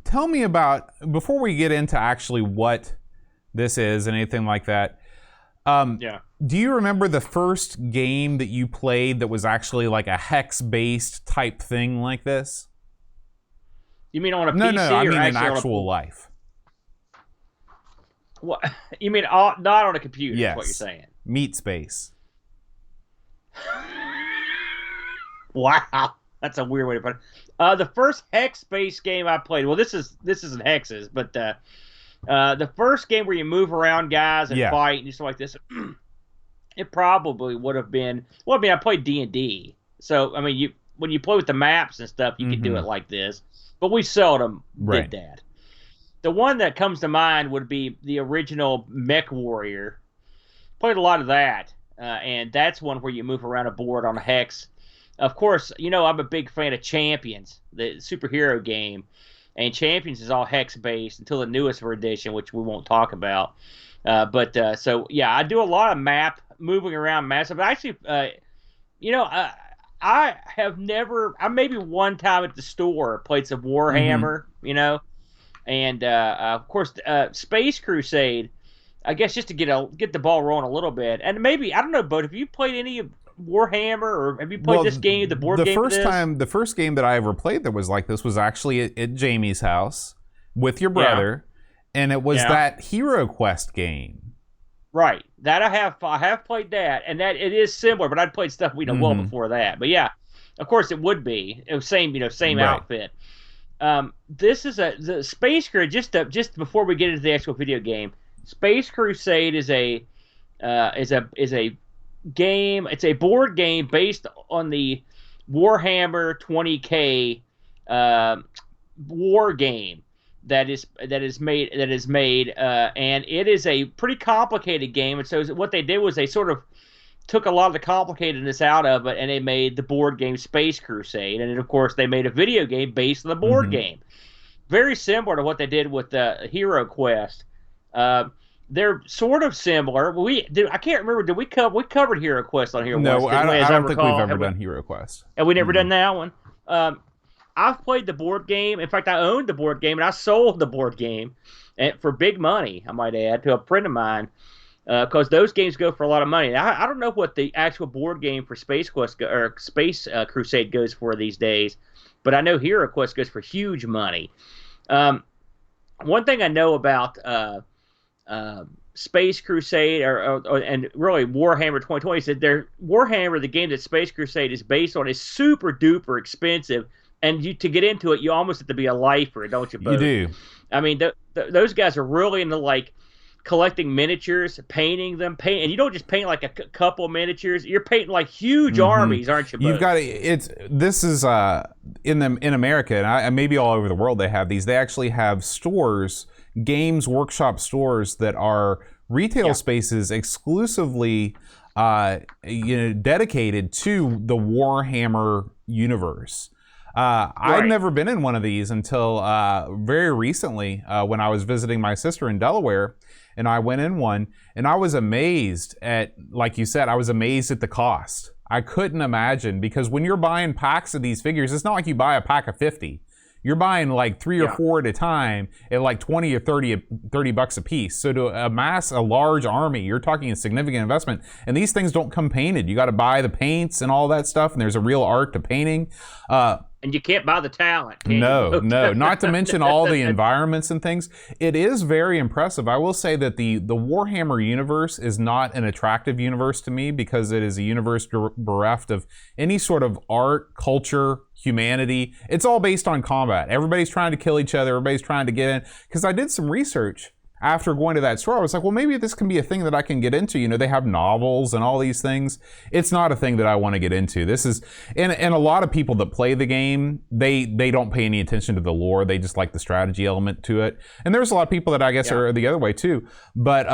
Tell me about, before we get into actually what this is and anything like that. Yeah. Do you remember the first game that you played that was actually like a hex-based type thing like this? You mean on a No, PC? No, I mean in actual actual life. What? You mean not on a computer? Yes. Is what you're saying? Meat Space. Wow, that's a weird way to put it. The first hex-based game I played. Well, this isn't hexes, but the first game where you move around guys and fight and stuff like this. It probably would have been. Well, I mean, I played D&D, so I mean, when you play with the maps and stuff, you can do it like this. But we seldom did that. The one that comes to mind would be the original Mech Warrior. Played a lot of that, and that's one where you move around a board on a hex. Of course, I'm a big fan of Champions, the superhero game, and Champions is all hex-based until the newest edition, which we won't talk about. So yeah, I do a lot of moving around maps. But actually, I have never. I maybe one time at the store played some Warhammer, and of course, Space Crusade. I guess just to get the ball rolling a little bit, and maybe I don't know, but have you played any of Warhammer, or have you played this game, the board game? The first game that I ever played that was like this was actually at Jamie's house with your brother, and it was that Hero Quest game. Right, that I have played that, and that it is similar, but I'd played stuff well before that. But yeah, of course it would be. It was same outfit. This is the Space Crusade. Just before we get into the actual video game. Space Crusade is a game. It's a board game based on the Warhammer 20K war game that is made, and it is a pretty complicated game. And so what they did was they sort of took a lot of the complicatedness out of it, and they made the board game Space Crusade. And then, of course, they made a video game based on the board game, very similar to what they did with the Hero Quest. They're sort of similar. I can't remember. Did we covered Hero Quest on here? No, I don't think we've ever done Hero Quest. Have we never done that one? I've played the board game. In fact, I owned the board game, and I sold the board game for big money, I might add, to a friend of mine, because those games go for a lot of money. Now, I don't know what the actual board game for Space Quest or Space Crusade goes for these days, but I know Hero Quest goes for huge money. One thing I know about Space Crusade and really Warhammer 2020 is that Warhammer, the game that Space Crusade is based on, is super duper expensive, and to get into it, you almost have to be a lifer, don't you, Bo? You do. I mean, those guys are really into like collecting miniatures, painting them, and you don't just paint like a couple miniatures. You're painting like huge armies, aren't you, Bo? You've got this is in America, and maybe all over the world they have these. They actually have stores, Games Workshop stores that are retail spaces exclusively dedicated to the Warhammer universe. I'd never been in one of these until very recently when I was visiting my sister in Delaware, and I went in one, and I was amazed at, like you said, I was amazed at the cost. I couldn't imagine, because when you're buying packs of these figures, it's not like you buy a pack of 50. You're buying like 3 or 4 at a time at like 20 or 30 bucks a piece. So to amass a large army, you're talking a significant investment. And these things don't come painted. You got to buy the paints and all that stuff. And there's a real art to painting. And you can't buy the talent. No. Not to mention all the environments and things. It is very impressive. I will say that the Warhammer universe is not an attractive universe to me, because it is a universe bereft of any sort of art, culture, humanity. It's all based on combat. Everybody's trying to kill each other. Everybody's trying to get in. Because I did some research. after going to that store, I was like, well, maybe this can be a thing that I can get into. You know, they have novels and all these things. It's not a thing that I want to get into. This is, and a lot of people that play the game, they don't pay any attention to the lore. They just like the strategy element to it. And there's a lot of people that I guess are the other way too. But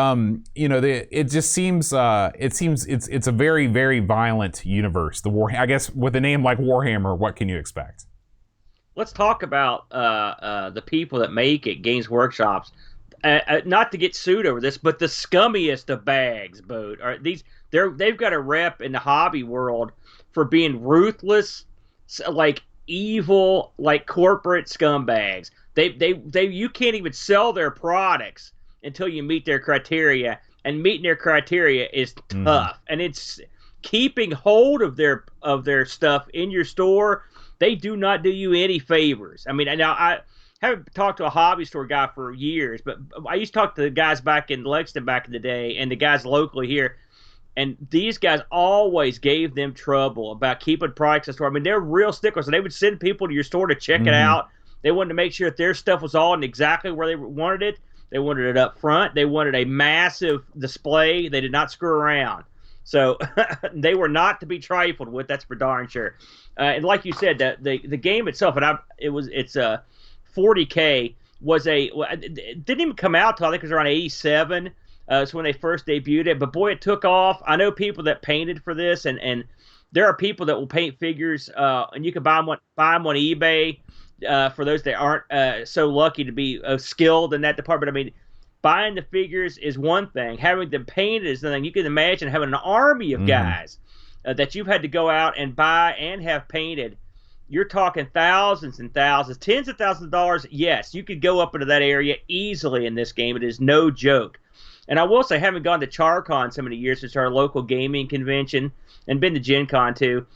you know, it just seems it's a very, very violent universe. I guess with a name like Warhammer, what can you expect? Let's talk about the people that make it, Games Workshops. Not to get sued over this, but the scummiest of bags, Boat. Are these? They've got a rep in the hobby world for being ruthless, like evil, like corporate scumbags. They you can't even sell their products until you meet their criteria, and meeting their criteria is tough. And it's keeping hold of their stuff in your store. They do not do you any favors. I mean, now I haven't talked to a hobby store guy for years, but I used to talk to the guys back in Lexington back in the day and the guys locally here, and these guys always gave them trouble about keeping products in the store. I mean, they're real sticklers, and they would send people to your store to check it out. They wanted to make sure that their stuff was all in exactly where they wanted it. They wanted it up front. They wanted a massive display. They did not screw around. So they were not to be trifled with. That's for darn sure. And like you said, the game itself, and it's a 40K it didn't even come out till I think it was around 87. It's when they first debuted it. But boy, it took off. I know people that painted for this, and there are people that will paint figures, and you can buy them on eBay. For those that aren't so lucky to be skilled in that department, I mean, buying the figures is one thing. Having them painted is another thing. You can imagine having an army of guys that you've had to go out and buy and have painted. You're talking thousands and thousands, tens of thousands of dollars. Yes, you could go up into that area easily in this game. It is no joke. And I will say, having gone to CharCon so many years, it's our local gaming convention, and been to Gen Con too,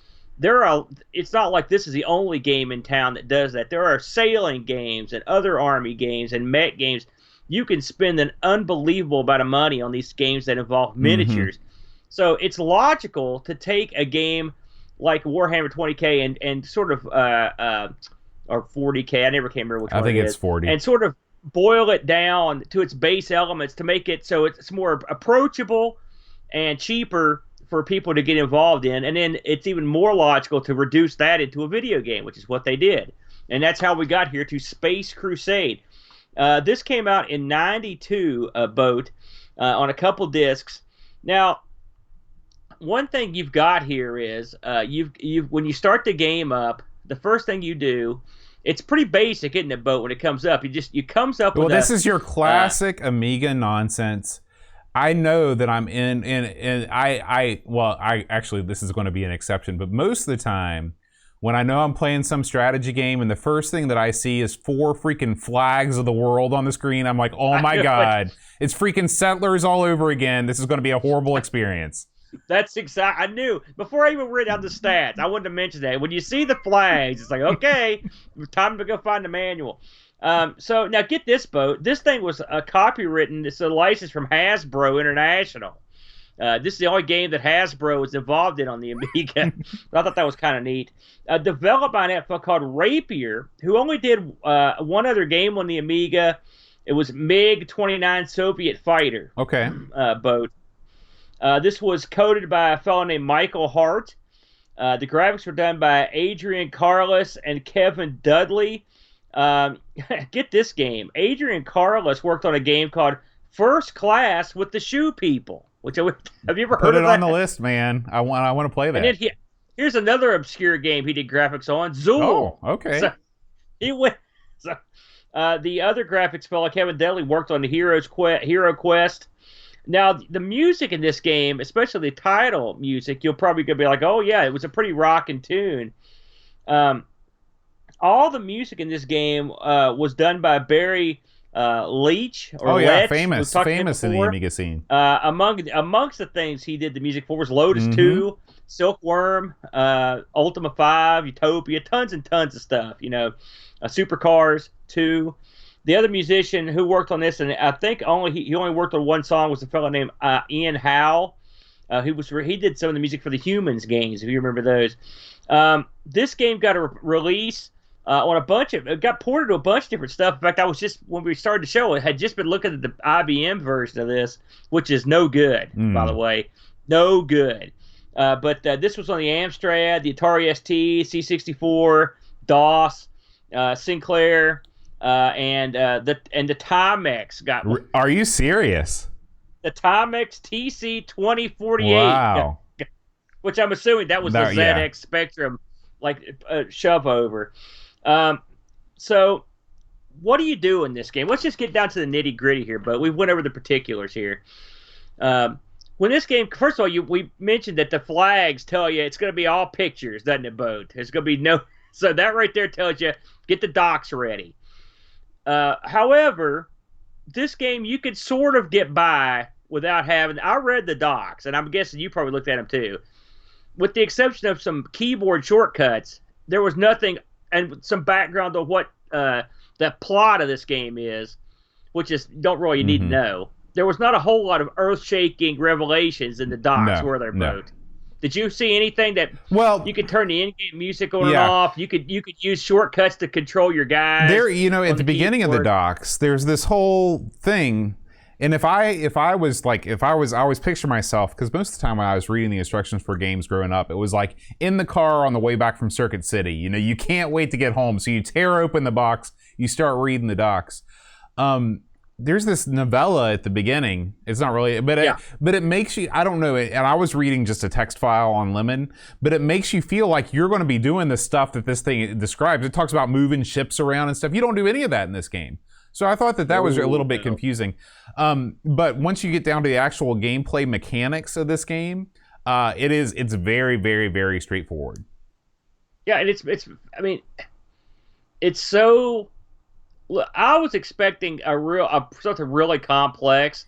it's not like this is the only game in town that does that. There are sailing games and other army games and mech games. You can spend an unbelievable amount of money on these games that involve miniatures. So it's logical to take a game like Warhammer 20K and sort of or 40K. I never can remember which one. I think it's 40. And sort of boil it down to its base elements to make it so it's more approachable and cheaper for people to get involved in. And then it's even more logical to reduce that into a video game, which is what they did. And that's how we got here to Space Crusade. This came out in '92, Boat, on a couple discs. Now, one thing you've got here is when you start the game up, the first thing you do, it's pretty basic, isn't it, Boat? When it comes up, it comes up. Well, this is your classic Amiga nonsense. I know that I'm I actually, this is going to be an exception, but most of the time, when I know I'm playing some strategy game and the first thing that I see is 4 freaking flags of the world on the screen, I'm like, oh my God, it's freaking Settlers all over again. This is going to be a horrible experience. That's exactly. I knew before I even read out the stats. I wanted to mention that when you see the flags, it's like, okay, time to go find the manual. So now get this, Boat. This thing was copywritten. It's a license from Hasbro International. This is the only game that Hasbro was involved in on the Amiga. I thought that was kind of neat. Developed by an outfit called Rapier, who only did one other game on the Amiga. It was MiG-29 Soviet Fighter. Okay. Boat. This was coded by a fellow named Michael Hart. The graphics were done by Adrian Carlos and Kevin Dudley. Get this game. Adrian Carlos worked on a game called First Class with the Shoe People. Have you ever heard of that? Put it on the list, man. I want to play that. And then here's another obscure game he did graphics on, Zool. Oh, okay. So he went. So, the other graphics fellow, Kevin Dudley, worked on the Hero Quest. Now, the music in this game, especially the title music, you'll probably gonna be like, "Oh yeah, it was a pretty rockin' tune." All the music in this game was done by Barry Leach. Letch, famous in the Amiga scene. Amongst the things he did the music for was Lotus 2, Silkworm, Ultima 5, Utopia, tons and tons of stuff. Supercars 2. The other musician who worked on this, and I think he only worked on one song, was a fellow named Ian Howe. He did some of the music for the Humans games, if you remember those. This game got a release on a bunch of, it got ported to a bunch of different stuff. In fact, I was just, when we started the show, I had just been looking at the IBM version of this, which is no good, by the way. No good. But this was on the Amstrad, the Atari ST, C64, DOS, Sinclair, and the Timex got. Are you serious? The Timex TC2048. Wow. Which I'm assuming that was the ZX Spectrum, like shove over. So, what do you do in this game? Let's just get down to the nitty gritty here, but we went over the particulars here. When this game, first of all, we mentioned that the flags tell you it's going to be all pictures, doesn't it, Boat? There's going to be no. So that right there tells you get the docks ready. However, this game you could sort of get by without having. I read the docs, and I'm guessing you probably looked at them too. With the exception of some keyboard shortcuts, there was nothing, and some background on what the plot of this game is, which is don't really need to know. There was not a whole lot of earth-shaking revelations in the docs, were there, Boat? Did you see anything that you could turn the in-game music on and off? You could use shortcuts to control your guys. There, at the beginning of the docs, there's this whole thing. And I always picture myself, because most of the time when I was reading the instructions for games growing up, it was like in the car on the way back from Circuit City. You can't wait to get home, so you tear open the box, you start reading the docs. There's this novella at the beginning. It's not really, but it makes you, I don't know, and I was reading just a text file on Lemon, but it makes you feel like you're going to be doing the stuff that this thing describes. It talks about moving ships around and stuff. You don't do any of that in this game. So I thought that was a little bit confusing. But once you get down to the actual gameplay mechanics of this game, it's very, very, very straightforward. Yeah, and it's so. I was expecting something really complex,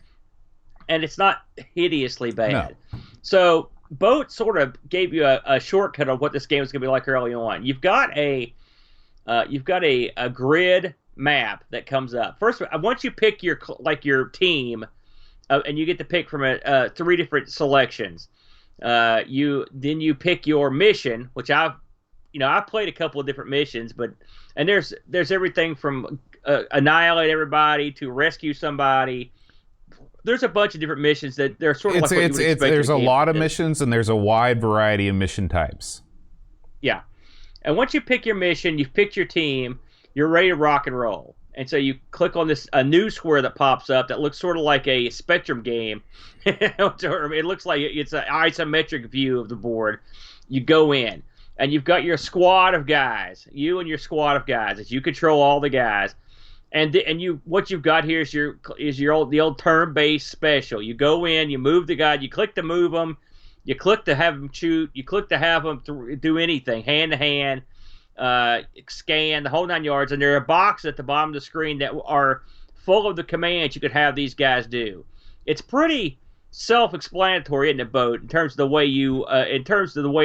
and it's not hideously bad. No. So Boat sort of gave you a shortcut of what this game is going to be like early on. You've got a grid map that comes up. First, once you pick your team, and you get to pick from 3 different selections. You pick your mission, which I've played a couple of different missions, and there's everything from annihilate everybody to rescue somebody. There's a bunch of different missions that they're sort of like what you would expect. There's a lot of missions, and there's a wide variety of mission types. Yeah, and once you pick your mission, you've picked your team, you're ready to rock and roll. And so you click on a new square that pops up that looks sort of like a Spectrum game. It looks like it's an isometric view of the board. You go in, and you've got your squad of guys. You and your squad of guys, as you control all the guys. And what you've got here is the old turn-based special. You go in, you move the guy, you click to move them, you click to have them shoot, you click to have them do anything, hand to hand, scan, the whole 9 yards. And there are boxes at the bottom of the screen that are full of the commands you could have these guys do. It's pretty self-explanatory, isn't it, Boat, in terms of the way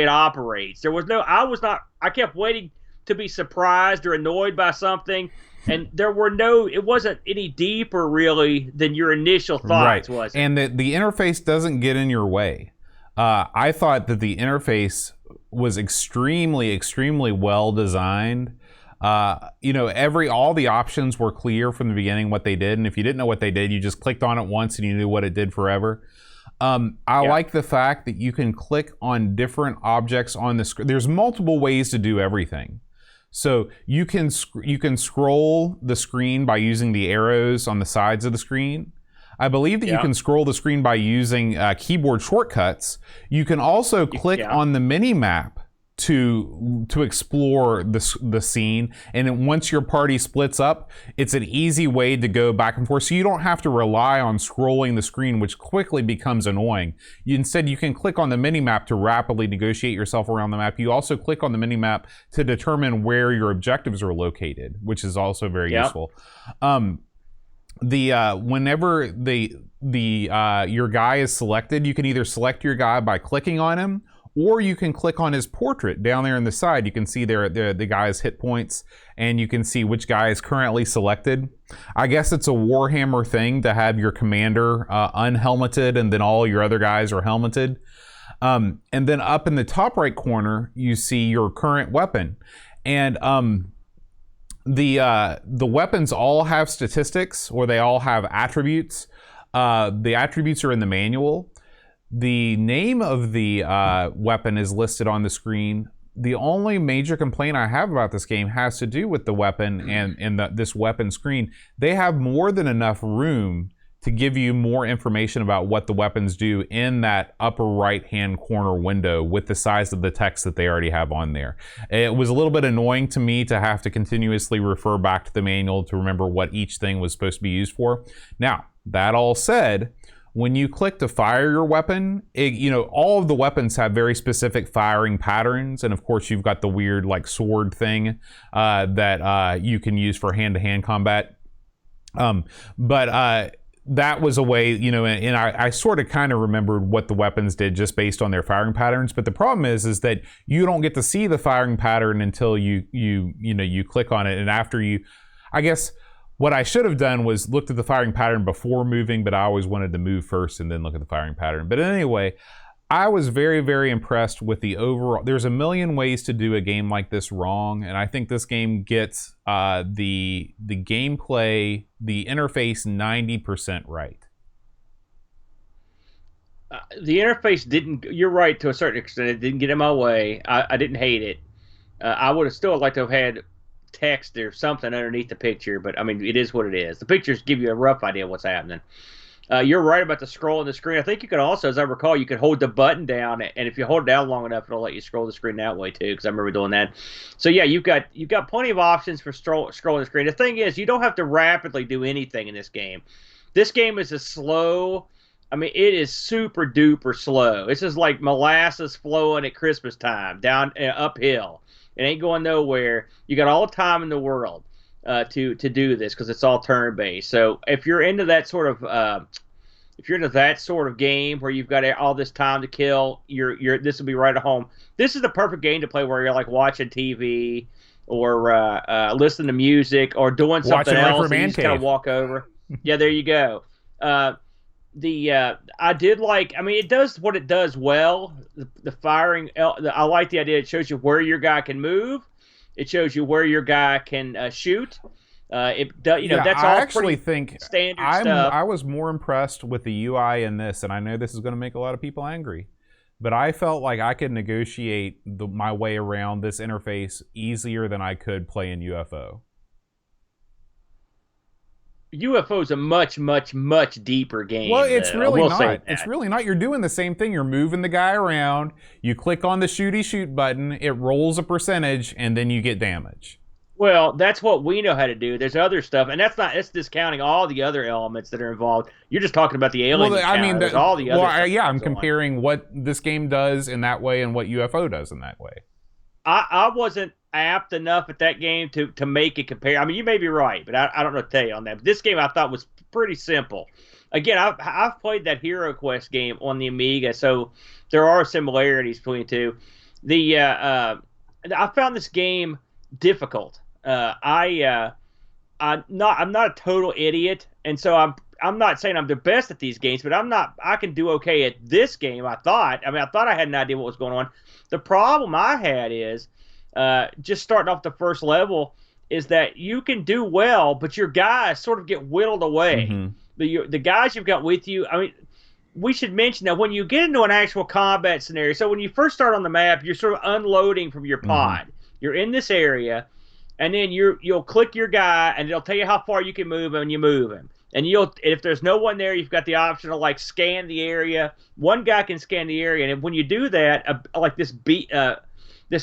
it operates. I kept waiting to be surprised or annoyed by something. And it wasn't any deeper really than your initial thoughts, was it? And the interface doesn't get in your way. I thought that the interface was extremely, extremely well designed. All the options were clear from the beginning what they did, and if you didn't know what they did, you just clicked on it once and you knew what it did forever. I like the fact that you can click on different objects on the screen. There's multiple ways to do everything. So you can scroll the screen by using the arrows on the sides of the screen. I believe that you can scroll the screen by using keyboard shortcuts. You can also click on the mini map to explore the scene, and once your party splits up, it's an easy way to go back and forth, so you don't have to rely on scrolling the screen, which quickly becomes annoying. Instead, you can click on the mini-map to rapidly negotiate yourself around the map. You also click on the mini-map to determine where your objectives are located, which is also very useful. Whenever your guy is selected, you can either select your guy by clicking on him, or you can click on his portrait down there on the side. You can see there the guy's hit points, and you can see which guy is currently selected. I guess it's a Warhammer thing to have your commander unhelmeted, and then all your other guys are helmeted. And then up in the top right corner, you see your current weapon. And the weapons all have statistics, or they all have attributes. The attributes are in the manual. The name of the weapon is listed on the screen. The only major complaint I have about this game has to do with the weapon and this weapon screen. They have more than enough room to give you more information about what the weapons do in that upper right-hand corner window with the size of the text that they already have on there. It was a little bit annoying to me to have to continuously refer back to the manual to remember what each thing was supposed to be used for. Now, that all said, when you click to fire your weapon, all of the weapons have very specific firing patterns, and of course you've got the weird like sword thing that you can use for hand-to-hand combat. That was a way, and I sort of kind of remembered what the weapons did just based on their firing patterns. But the problem is that you don't get to see the firing pattern until you click on it, and after you, I guess. What I should have done was looked at the firing pattern before moving, but I always wanted to move first and then look at the firing pattern. But anyway, I was very, very impressed with the overall. There's a million ways to do a game like this wrong, and I think this game gets the gameplay, the interface 90% right. The interface didn't. You're right to a certain extent. It didn't get in my way. I didn't hate it. I would have still liked to have had text or something underneath the picture, but I mean, it is what it is. The pictures give you a rough idea of what's happening. You're right about the scroll on the screen. I think you could also, as I recall, you could hold the button down, and if you hold it down long enough, it'll let you scroll the screen that way too. Because I remember doing that. So yeah, you've got plenty of options for scrolling the screen. The thing is, you don't have to rapidly do anything in this game. This game is a slow. I mean, it is super duper slow. It's just like molasses flowing at Christmas time down uphill. It ain't going nowhere. You got all the time in the world to do this because it's all turn based. So if you're into that sort of game where you've got all this time to kill, this will be right at home. This is the perfect game to play where you're like watching TV or listening to music or doing something else. And you just kind of walk over. Yeah, there you go. I did like. I mean, it does what it does well. The firing. I like the idea. It shows you where your guy can move. It shows you where your guy can shoot. That's all. I actually think standard stuff. I was more impressed with the UI in this, and I know this is going to make a lot of people angry, but I felt like I could negotiate my way around this interface easier than I could playing UFO. UFO is a much, much, much deeper game. Well, it's really not. It's really not. You're doing the same thing. You're moving the guy around. You click on the shooty shoot button. It rolls a percentage, and then you get damage. Well, that's what we know how to do. There's other stuff, and that's discounting all the other elements that are involved. You're just talking about the alien. Well, I mean, all the other. Well, yeah, I'm comparing what this game does in that way and what UFO does in that way. I wasn't apt enough at that game to make it compare. I mean, you may be right, but I don't know what to tell you on that. But this game I thought was pretty simple. Again, I've played that Hero Quest game on the Amiga, so there are similarities between the two. I found this game difficult. I'm not a total idiot, and so I'm not saying I'm the best at these games, but I can do okay at this game. I thought I had an idea what was going on. The problem I had is just starting off the first level is that you can do well, but your guys sort of get whittled away. Mm-hmm. The guys you've got with you, I mean, we should mention that when you get into an actual combat scenario, so when you first start on the map, you're sort of unloading from your pod. Mm-hmm. You're in this area, and then you'll click your guy, and it'll tell you how far you can move him, and you move him. And if there's no one there, you've got the option to like scan the area. One guy can scan the area, and when you do that, like this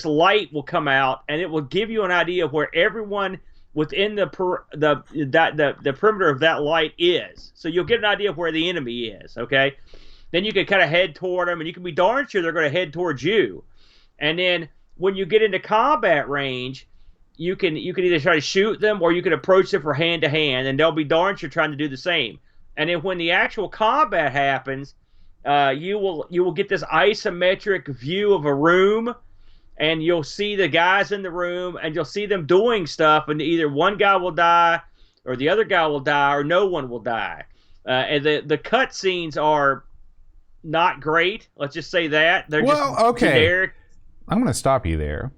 light will come out, and it will give you an idea of where everyone within the perimeter of that light is. So you'll get an idea of where the enemy is. Okay, then you can kind of head toward them, and you can be darn sure they're going to head towards you. And then when you get into combat range, you can either try to shoot them or you can approach them for hand to hand, and they'll be darn sure trying to do the same. And then when the actual combat happens, you will get this isometric view of a room, and you'll see the guys in the room, and you'll see them doing stuff, and either one guy will die, or the other guy will die, or no one will die. And the cut scenes are not great. Let's just say that they're just generic. I'm going to stop you there.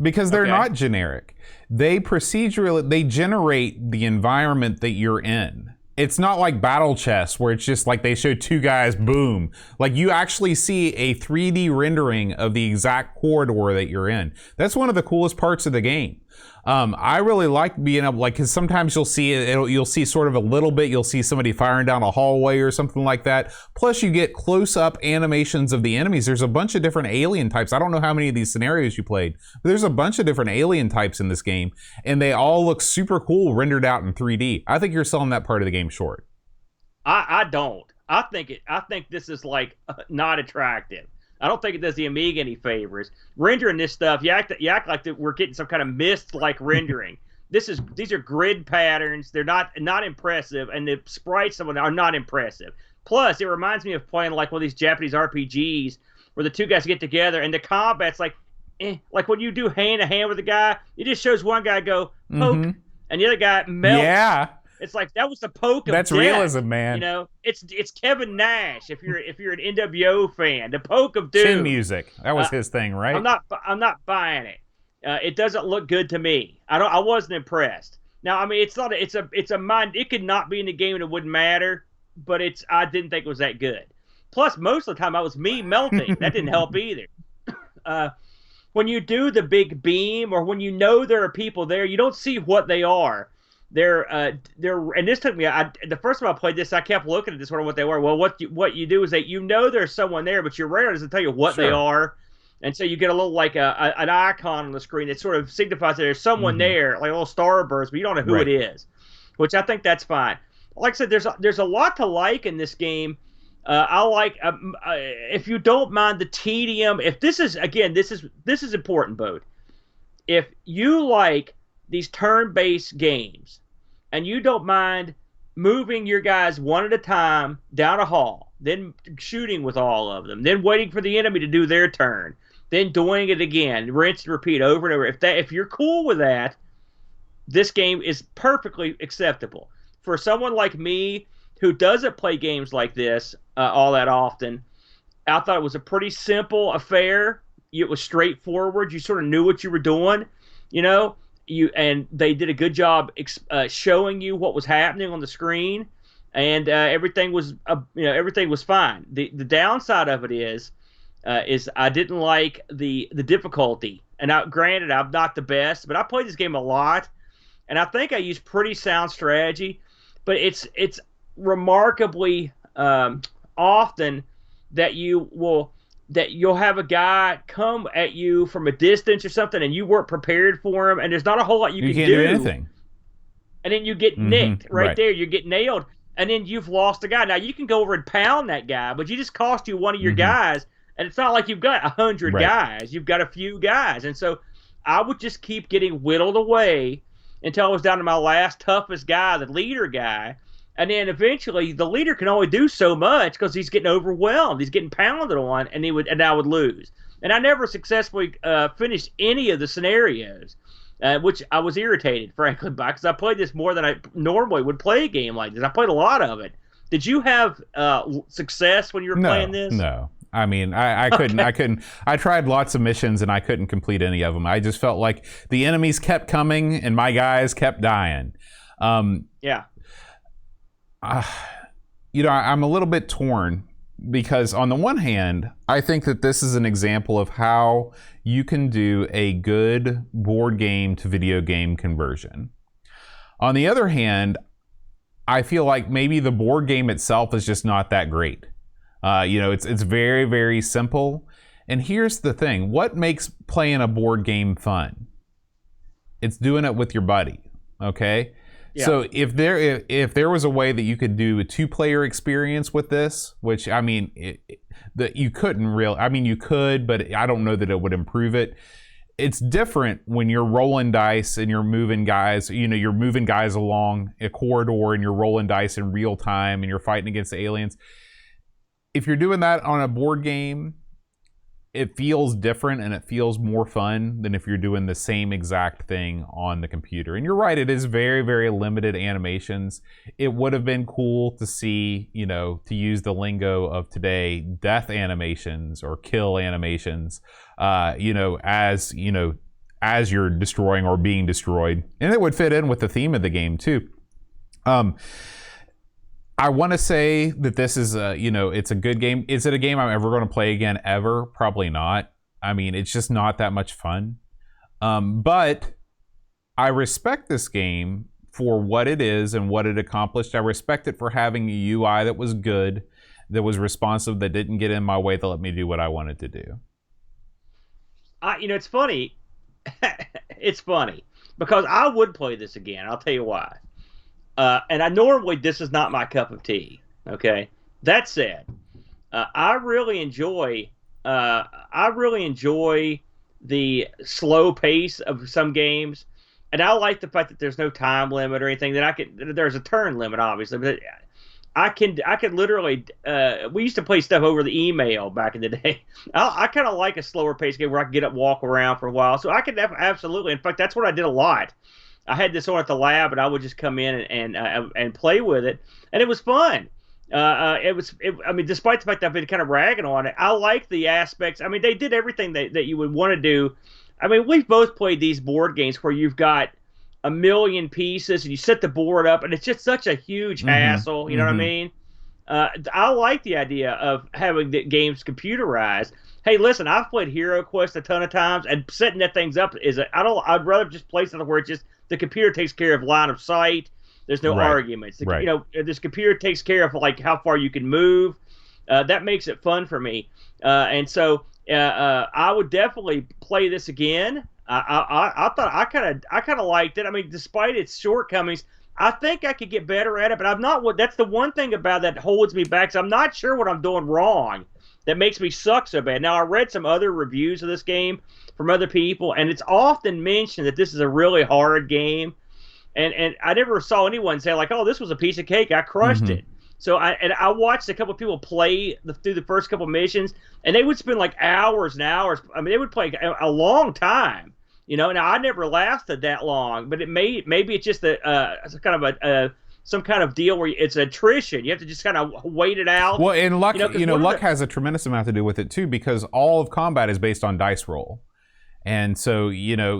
Because they're Okay. not generic. They generate the environment that you're in. It's not like Battle Chess where it's just like they show two guys, boom. Like you actually see a 3D rendering of the exact corridor that you're in. That's one of the coolest parts of the game. I really like being able, like, because sometimes you'll see you'll see sort of a little bit, you'll see somebody firing down a hallway or something like that. Plus you get close-up animations of the enemies. There's a bunch of different alien types. I don't know how many of these scenarios you played, but there's a bunch of different alien types in this game, and they all look super cool rendered out in 3D. I think you're selling that part of the game short. I don't. I think this is like not attractive. I don't think it does the Amiga any favors. Rendering this stuff, you act like that we're getting some kind of mist-like rendering. These are grid patterns. They're not impressive, and the sprites of them are not impressive. Plus, it reminds me of playing like one of these Japanese RPGs where the two guys get together and the combat's like when you do hand to hand with a guy, it just shows one guy go poke, and the other guy melts. Yeah. It's like that was the poke of That's death, realism, man. You know, it's Kevin Nash. If you're an NWO fan, the poke of doom. Chin music. That was his thing, right? I'm not buying it. It doesn't look good to me. I wasn't impressed. Now, I mean, it's a mind. It could not be in the game and it wouldn't matter. But I didn't think it was that good. Plus, most of the time, I was me melting. That didn't help either. When you do the big beam, or when you know there are people there, you don't see what they are. They're and this took me. The first time I played this, I kept looking at this one, what they were. Well, what you do is that you know there's someone there, but your radar doesn't tell you what they are, and so you get a little like an icon on the screen that sort of signifies that there's someone there, like a little starburst, but you don't know who it is, which I think that's fine. Like I said, there's a lot to like in this game. I like if you don't mind the tedium. If this is important, Bode. If you like these turn-based games, and you don't mind moving your guys one at a time down a hall, then shooting with all of them, then waiting for the enemy to do their turn, then doing it again, rinse and repeat over and over. If you're cool with that, this game is perfectly acceptable. For someone like me who doesn't play games like this all that often, I thought it was a pretty simple affair. It was straightforward. You sort of knew what you were doing, you know. And they did a good job showing you what was happening on the screen, and everything was fine. The downside of it is I didn't like the difficulty. And granted, I'm not the best, but I played this game a lot, and I think I used pretty sound strategy. But it's remarkably often that you'll have a guy come at you from a distance or something, and you weren't prepared for him, and there's not a whole lot you can can't do anything. And then you get nicked right there. You get nailed, and then you've lost a guy. Now, you can go over and pound that guy, but you just cost you one of your guys, and it's not like you've got 100 guys. You've got a few guys. And so I would just keep getting whittled away until I was down to my last toughest guy, the leader guy. And then eventually, the leader can only do so much because he's getting overwhelmed. He's getting pounded on, and I would lose. And I never successfully finished any of the scenarios, which I was irritated, frankly, by, because I played this more than I normally would play a game like this. I played a lot of it. Did you have success when you were playing this? No. I mean, I couldn't. I tried lots of missions, and I couldn't complete any of them. I just felt like the enemies kept coming, and my guys kept dying. Yeah. I'm a little bit torn, because on the one hand, I think that this is an example of how you can do a good board game to video game conversion. On the other hand, I feel like maybe the board game itself is just not that great. It's very, very simple. And here's the thing. What makes playing a board game fun? It's doing it with your buddy, okay? Yeah. So if there was a way that you could do a 2-player experience with this, which, I mean, that you couldn't really, I mean, you could, but I don't know that it would improve it. It's different when you're rolling dice and you're moving guys, you're moving guys along a corridor and you're rolling dice in real time and you're fighting against the aliens. If you're doing that on a board game, it feels different and it feels more fun than if you're doing the same exact thing on the computer. And you're right, it is very, very limited animations. It would have been cool to see, to use the lingo of today, death animations or kill animations, as you're destroying or being destroyed, and it would fit in with the theme of the game too. I want to say that this is it's a good game. Is it a game I'm ever going to play again ever? Probably not. I mean, it's just not that much fun. But I respect this game for what it is and what it accomplished. I respect it for having a UI that was good, that was responsive, that didn't get in my way, that let me do what I wanted to do. It's funny. It's funny because I would play this again. I'll tell you why. And I normally, this is not my cup of tea. Okay. That said, I really enjoy the slow pace of some games, and I like the fact that there's no time limit or anything. There's a turn limit, obviously, but I can literally. We used to play stuff over the email back in the day. I kind of like a slower pace game where I can get up, walk around for a while. So I could absolutely. In fact, that's what I did a lot. I had this on at the lab, and I would just come in and play with it, and it was fun. I mean, despite the fact that I've been kind of ragging on it, I like the aspects. I mean, they did everything that you would want to do. I mean, we've both played these board games where you've got a million pieces and you set the board up, and it's just such a huge hassle. You know what I mean? I like the idea of having the games computerized. Hey, listen, I've played Hero Quest a ton of times, and setting that things up I'd rather just play something where it's just the computer takes care of line of sight. There's no arguments. This computer takes care of like how far you can move. That makes it fun for me. And so I would definitely play this again. I thought I kind of liked it. I mean, despite its shortcomings, I think I could get better at it. But I'm not. That's the one thing about that holds me back. So I'm not sure what I'm doing wrong that makes me suck so bad. Now, I read some other reviews of this game from other people, and it's often mentioned that this is a really hard game. And I never saw anyone say like, "Oh, this was a piece of cake. I crushed it." So I watched a couple of people play through the first couple of missions, and they would spend like hours and hours. I mean, they would play a long time. Now I never lasted that long, but maybe it's just some kind of deal where it's attrition. You have to just kind of wait it out. Well, and luck, luck has a tremendous amount to do with it too, because all of combat is based on dice roll, and so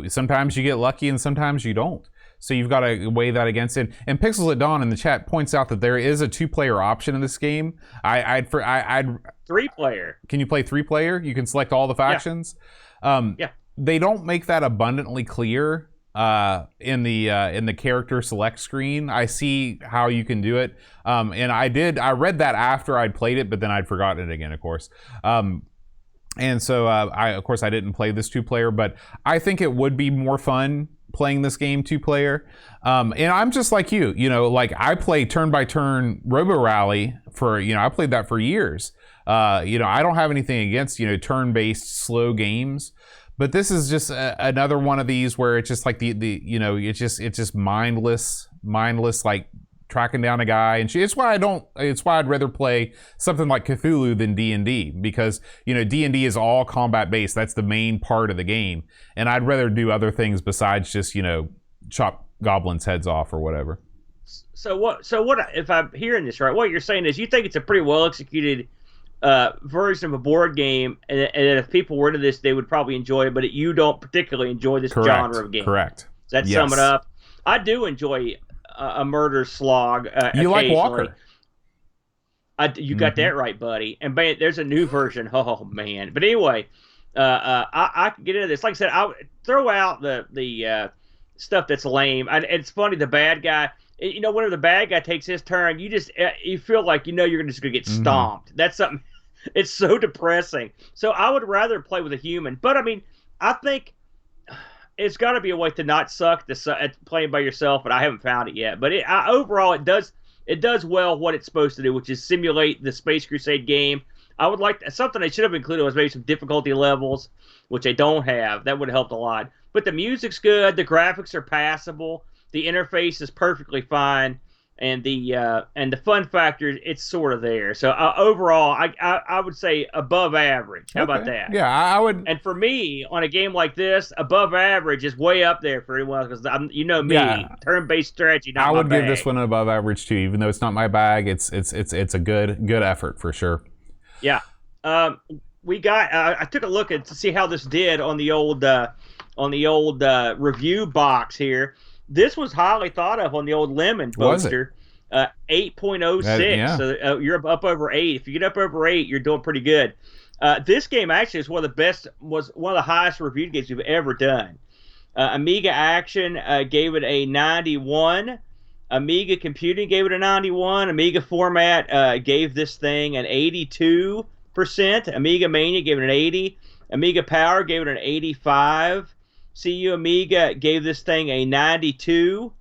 sometimes you get lucky and sometimes you don't. So you've got to weigh that against it. And Pixels at Dawn in the chat points out that there is a 2-player option in this game. I'd 3-player. Can you play 3-player? You can select all the factions. Yeah. They don't make that abundantly clear in the character select screen. I see how you can do it, and I read that after I'd played it, but then I'd forgotten it again, of course. And so I didn't play this 2-player, but I think it would be more fun playing this game 2-player. And I'm just like you, like I play turn-by-turn Robo Rally for, I played that for years. I don't have anything against, turn-based slow games, but this is just another one of these where it's just like it's just mindless, like tracking down a guy. And it's why I'd rather play something like Cthulhu than D&D, because D&D is all combat based. That's the main part of the game, and I'd rather do other things besides just chop goblins' heads off or whatever. So what if I'm hearing this right? What you're saying is you think it's a pretty well executed version of a board game, and if people were into this, they would probably enjoy it, but you don't particularly enjoy this genre of game. Correct. Does that sum it up? I do enjoy a murder slog. You like Walker? You got that right, buddy. And man, there's a new version. Oh man! But anyway, I can get into this. Like I said, I throw out the stuff that's lame. It's funny. The bad guy. Whenever the bad guy takes his turn, you feel like you're just gonna get stomped. That's something. It's so depressing. So I would rather play with a human. But I mean, I think it's got to be a way to not suck at playing by yourself, but I haven't found it yet. But overall, it does well what it's supposed to do, which is simulate the Space Crusade game. I would like something they should have included was maybe some difficulty levels, which they don't have. That would have helped a lot. But the music's good, the graphics are passable, the interface is perfectly fine, and the fun factor, it's sort of there. So overall, I would say above average. How about that? Yeah, I would. And for me, on a game like this, above average is way up there for anyone else, because turn-based strategy. Not I would my give bag. this one an above average too, even though it's not my bag. It's a good effort for sure. Yeah. We got. I took a look to see how this did on the old on the old review box here. This was highly thought of on the old Lemon poster. 8.06. Yeah. So you're up over 8. If you get up over 8, you're doing pretty good. This game actually is one of the highest reviewed games we've ever done. Amiga Action gave it a 91. Amiga Computing gave it a 91. Amiga Format gave this thing an 82%. Amiga Mania gave it an 80. Amiga Power gave it an 85. CU Amiga gave this thing a 92.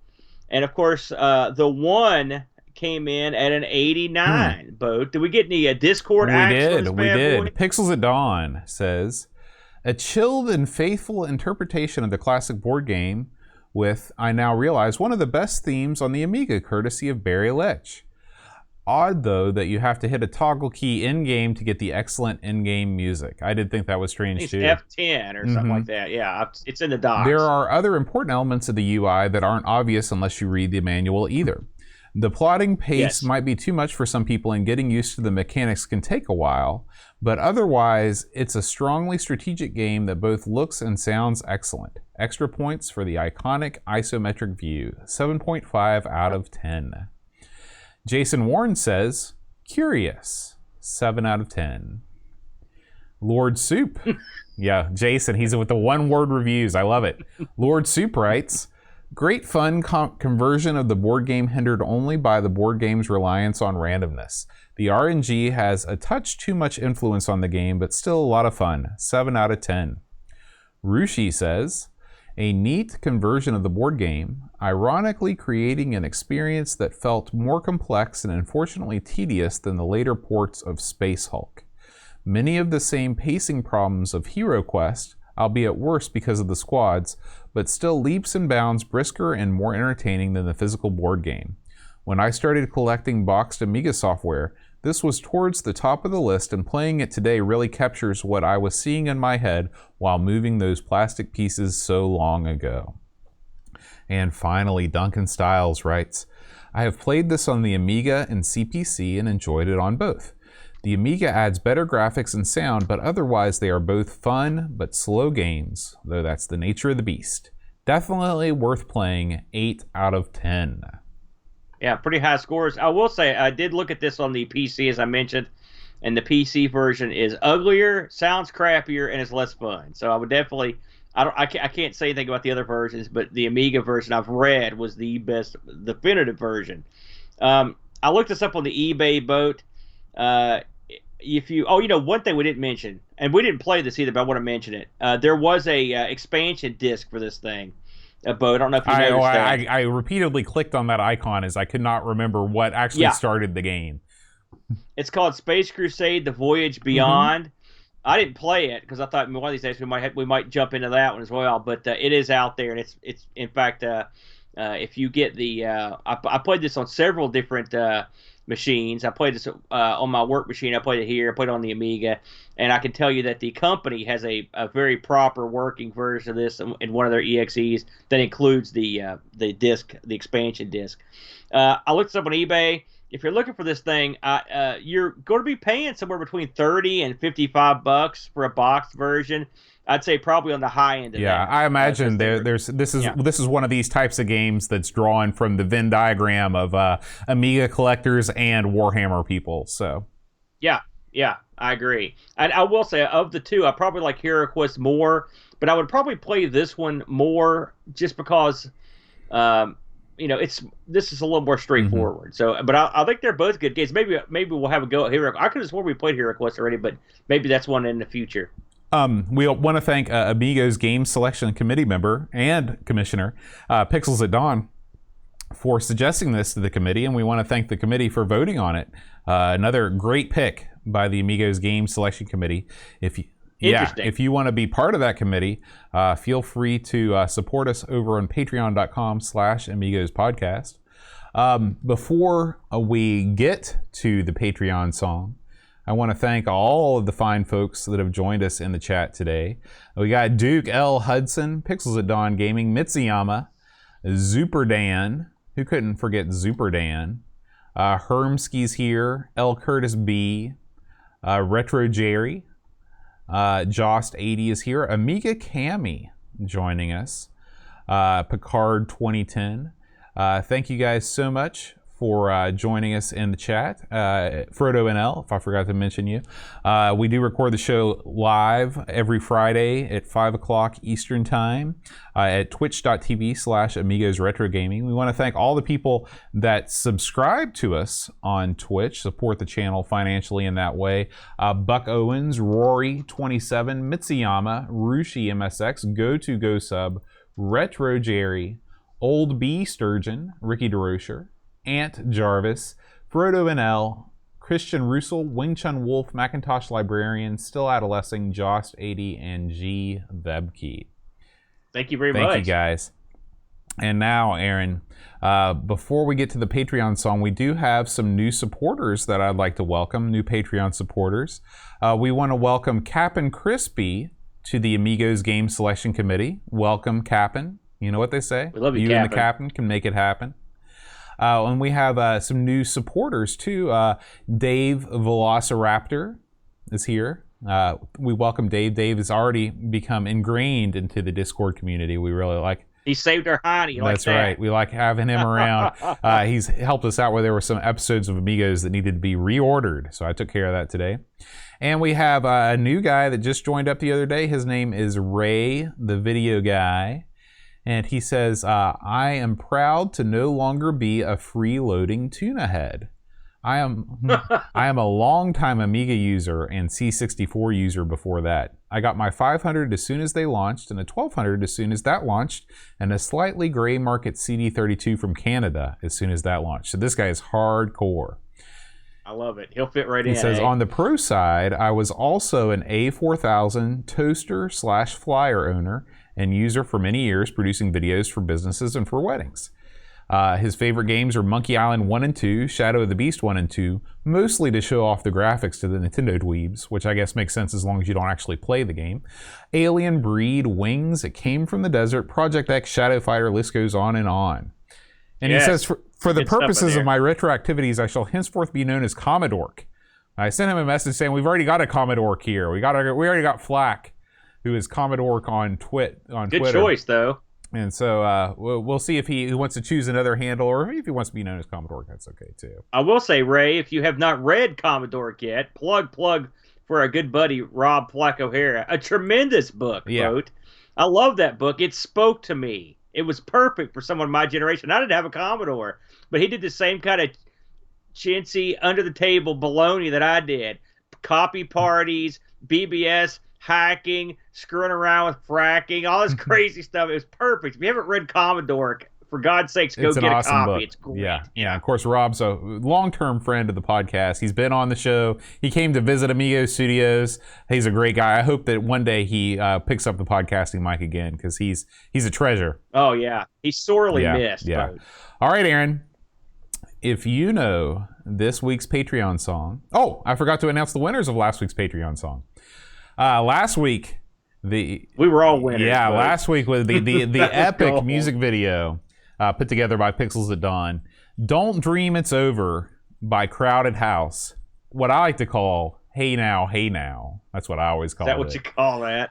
And, of course, the one came in at an 89. Bo, did we get any Discord action? We did. Pixels at Dawn says, a chilled and faithful interpretation of the classic board game with, I now realize, one of the best themes on the Amiga, courtesy of Barry Lech. Odd, though, that you have to hit a toggle key in-game to get the excellent in-game music. I did think that was strange, too. It's F10 or something like that. Yeah, it's in the docs. There are other important elements of the UI that aren't obvious unless you read the manual either. The plotting pace might be too much for some people, and getting used to the mechanics can take a while, but otherwise, it's a strongly strategic game that both looks and sounds excellent. Extra points for the iconic isometric view. 7.5 out of 10. Jason Warren says, curious. 7 out of 10. Lord Soup. Yeah, Jason, he's with the one-word reviews. I love it. Lord Soup writes, great fun conversion of the board game hindered only by the board game's reliance on randomness. The RNG has a touch too much influence on the game, but still a lot of fun. 7 out of 10. Rushi says, a neat conversion of the board game, ironically creating an experience that felt more complex and unfortunately tedious than the later ports of Space Hulk. Many of the same pacing problems of Hero Quest, albeit worse because of the squads, but still leaps and bounds brisker and more entertaining than the physical board game. When I started collecting boxed Amiga software, this was towards the top of the list, and playing it today really captures what I was seeing in my head while moving those plastic pieces so long ago. And finally, Duncan Stiles writes, I have played this on the Amiga and CPC and enjoyed it on both. The Amiga adds better graphics and sound, but otherwise they are both fun but slow games, though that's the nature of the beast. Definitely worth playing. 8 out of 10. Yeah, pretty high scores. I will say I did look at this on the PC, as I mentioned, and the PC version is uglier, sounds crappier, and is less fun. So I would definitely, I can't say anything about the other versions, but the Amiga version I've read was the best definitive version. I looked this up on the eBay boat. One thing we didn't mention, and we didn't play this either, but I want to mention it. There was a expansion disc for this thing. Bo, I don't know if you noticed that. I repeatedly clicked on that icon as I could not remember what actually started the game. It's called Space Crusade: The Voyage Beyond. Mm-hmm. I didn't play it because I thought one of these days we might jump into that one as well. But it is out there, and it's in fact if you get the I played this on several different machines. I played this on my work machine. I played it here. I played it on the Amiga, and I can tell you that the company has a very proper working version of this in one of their EXEs that includes the disc, the expansion disc. I looked this up on eBay. If you're looking for this thing, you're going to be paying somewhere between $30 and $55 for a boxed version. I'd say probably on the high end of that. Yeah, I imagine this is one of these types of games that's drawn from the Venn diagram of Amiga collectors and Warhammer people. So, yeah, I agree. And I will say, of the two, I probably like Hero Quest more, but I would probably play this one more just because, this is a little more straightforward. Mm-hmm. So, but I think they're both good games. Maybe we'll have a go at Hero. I could have sworn we played Hero Quest already, but maybe that's one in the future. We want to thank Amigos Game Selection Committee member and Commissioner Pixels at Dawn for suggesting this to the committee, and we want to thank the committee for voting on it. Another great pick by the Amigos Game Selection Committee. If you want to be part of that committee, feel free to support us over on patreon.com/Amigos Podcast. Before we get to the Patreon song, I want to thank all of the fine folks that have joined us in the chat today. We got Duke L. Hudson, Pixels at Dawn Gaming, Mitsuyama, Zuper Dan, who couldn't forget Zuper Dan, Hermski's here, L. Curtis B, Retro Jerry, Jost80 is here, Amiga Cami, joining us. Picard 2010. Thank you guys so much for joining us in the chat. Frodo NL, if I forgot to mention you. We do record the show live every Friday at 5 o'clock Eastern Time at twitch.tv/Amigos Retro Gaming. We want to thank all the people that subscribe to us on Twitch, support the channel financially in that way. Buck Owens, Rory 27, Mitsuyama, Rushi MSX, Go Sub, Retro Jerry, Old B Sturgeon, Ricky DeRocher, Ant Jarvis, Frodo NL, Christian Russell, Wing Chun Wolf, Macintosh Librarian, Still Adolescing, Jost 80, and G Vebke. Thank you very much. Thank you guys. And now, Aaron, before we get to the Patreon song, we do have some new supporters that I'd like to welcome, new Patreon supporters. We want to welcome Cap'n Crispy to the Amigos Game Selection Committee. Welcome, Cap'n. You know what they say? We love you, You Cap'n. and the Cap'n can make it happen. And we have some new supporters, too. Dave Velociraptor is here. We welcome Dave. Dave has already become ingrained into the Discord community. We really like. He saved our honey. That's right. We like having him around. He's helped us out where there were some episodes of Amigos that needed to be reordered. So I took care of that today. And we have a new guy that just joined up the other day. His name is Ray, the video guy. And he says, I am proud to no longer be a freeloading tuna head. I am a longtime Amiga user and C64 user before that. I got my 500 as soon as they launched, and a 1200 as soon as that launched, and a slightly gray market CD32 from Canada as soon as that launched. So this guy is hardcore. I love it. He'll fit right in. He says, on the pro side, I was also an A4000 toaster/flyer owner and user for many years, producing videos for businesses and for weddings. His favorite games are Monkey Island 1 and 2, Shadow of the Beast 1 and 2, mostly to show off the graphics to the Nintendo dweebs, which I guess makes sense as long as you don't actually play the game. Alien Breed, Wings, It Came from the Desert, Project X, Shadow Fighter, list goes on and on. And yes. He says, for the Good stuff purposes in of my retro activities, I shall henceforth be known as Commodore. I sent him a message saying, we've already got a Commodore here. We already got Flack, who is Commodore on Twitter. Good choice, though. And so we'll see if he wants to choose another handle, or if he wants to be known as Commodore. That's okay, too. I will say, Ray, if you have not read Commodore yet, plug for our good buddy, Rob Plack O'Hara. A tremendous book, quote. I love that book. It spoke to me. It was perfect for someone my generation. I didn't have a Commodore, but he did the same kind of chintzy, under-the-table baloney that I did. Copy parties, BBS, hacking, screwing around with fracking, all this crazy stuff. It was perfect. If you haven't read Commodore, for God's sakes, go get a copy. Book. It's great. Yeah. Of course, Rob's a long-term friend of the podcast. He's been on the show. He came to visit Amigo Studios. He's a great guy. I hope that one day he picks up the podcasting mic again, because he's a treasure. Oh, yeah. He's sorely missed. Yeah. But... All right, Aaron. If you know this week's Patreon song... Oh, I forgot to announce the winners of last week's Patreon song. Last week, we were all winners. Yeah, but... last week was the epic music video put together by Pixels at Dawn. Don't Dream It's Over by Crowded House. What I like to call Hey Now, Hey Now. That's what I always call it. Is that what you call that?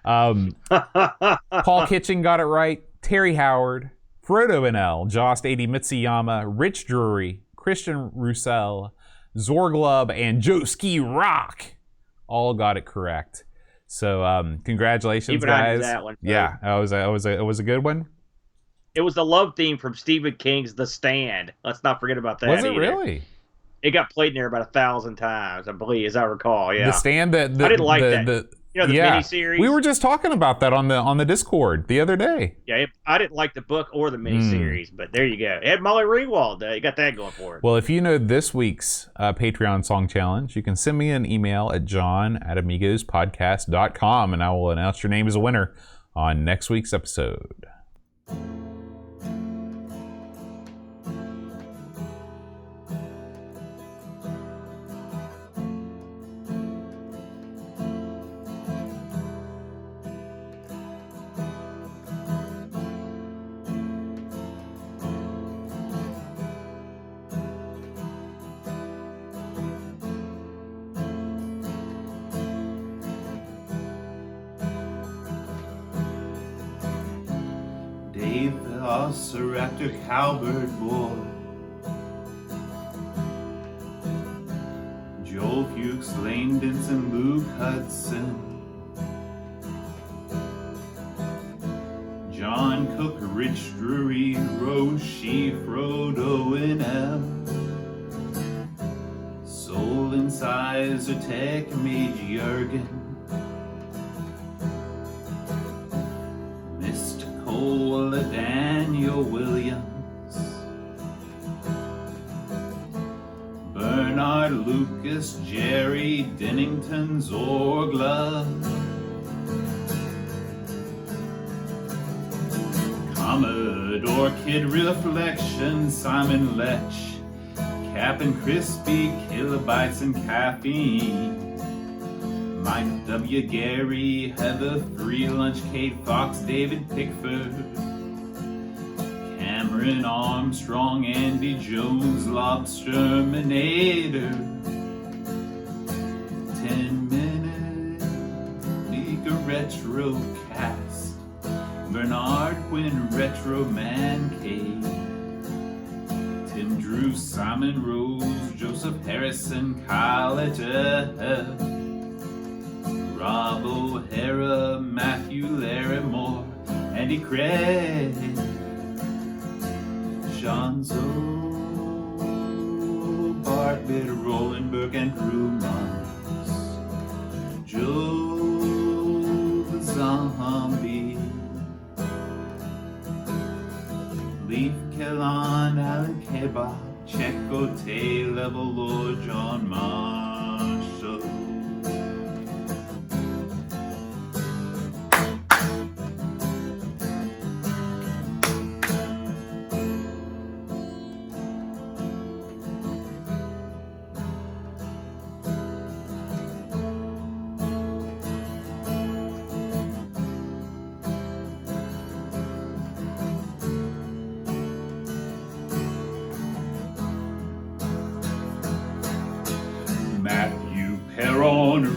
Paul Kitchen got it right. Terry Howard, Frodo NL, Jost 80, Mitsuyama, Rich Drury, Christian Roussel, Zorglub, and Joe Ski Rock all got it correct. So congratulations, guys. That one, yeah, it was a good one. It was the love theme from Stephen King's The Stand. Let's not forget about that. Was it either. really? It got played in there about 1,000 times, I believe, as I recall. Yeah. The Stand. I didn't like that. The miniseries. We were just talking about that on the Discord the other day. Yeah, I didn't like the book or the miniseries, but there you go. It had Molly Ringwald. You got that going for it. Well, if you know this week's Patreon song challenge, you can send me an email at john@amigospodcast.com, and I will announce your name as a winner on next week's episode. Dave Velociraptor Cowbird Boy, Joel Fuchs, Lane Denson, Luke Hudson, John Cook, Rich Drury, Roshi, Frodo, and M, Soul Incisor, Tech Mage, Jurgen, Mystical, Daniel Williams, Bernard Lucas, Jerry Dennington, Zorgla, Commodore Kid Reflection, Simon Lech, Cap'n Crispy, Kilobytes and Caffeine, Mike W. Gary, Heather Free Lunch, Kate Fox, David Pickford, Cameron Armstrong, Andy Jones, Lobsterminator, 10 Minute League of Retro Cast, Bernard Quinn, Retro Man Cave, Tim Drew, Simon Rose, Joseph Harrison, Kyle Etta, Rob O'Hara, Matthew Larimore, Andy Craig, Sean Zoe, Bart Bitt, Roland Burke, and Drew Mars, Joe the Zombie, Leaf Kellon, Alan Kebab, Checo Tay, Level Lord, John Marshall.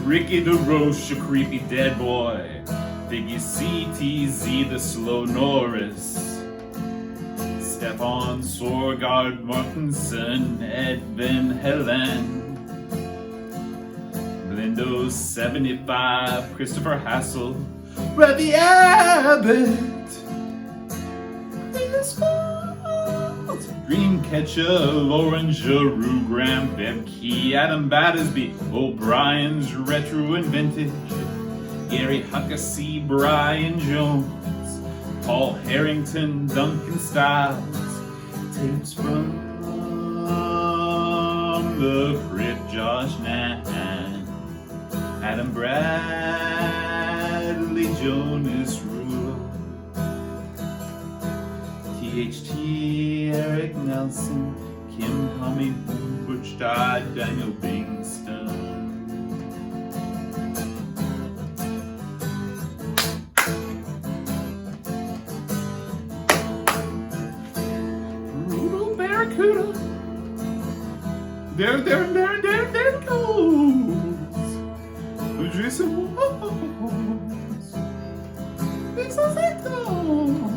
Ricky the Roche, a creepy dead boy, Biggie CTZ, the slow Norris, Stefan Sorgard Martinson, Edvin Helen, Blindo 75, Christopher Hassel, Ravi Abbott, Dreamcatcher, Lauren Giroux, Graham Bebke, Adam Battersby, O'Brien's Retro and Vintage, Gary Huckasey, Brian Jones, Paul Harrington, Duncan Styles, tapes from the Crypt, Josh Nahan, Adam Bradley, Jonas Rulo, THT, Eric Nelson, Kim Hummy, Butch Dodd, Daniel Bingston. Brutal Barracuda. There it goes. Jason Walls. This is it though.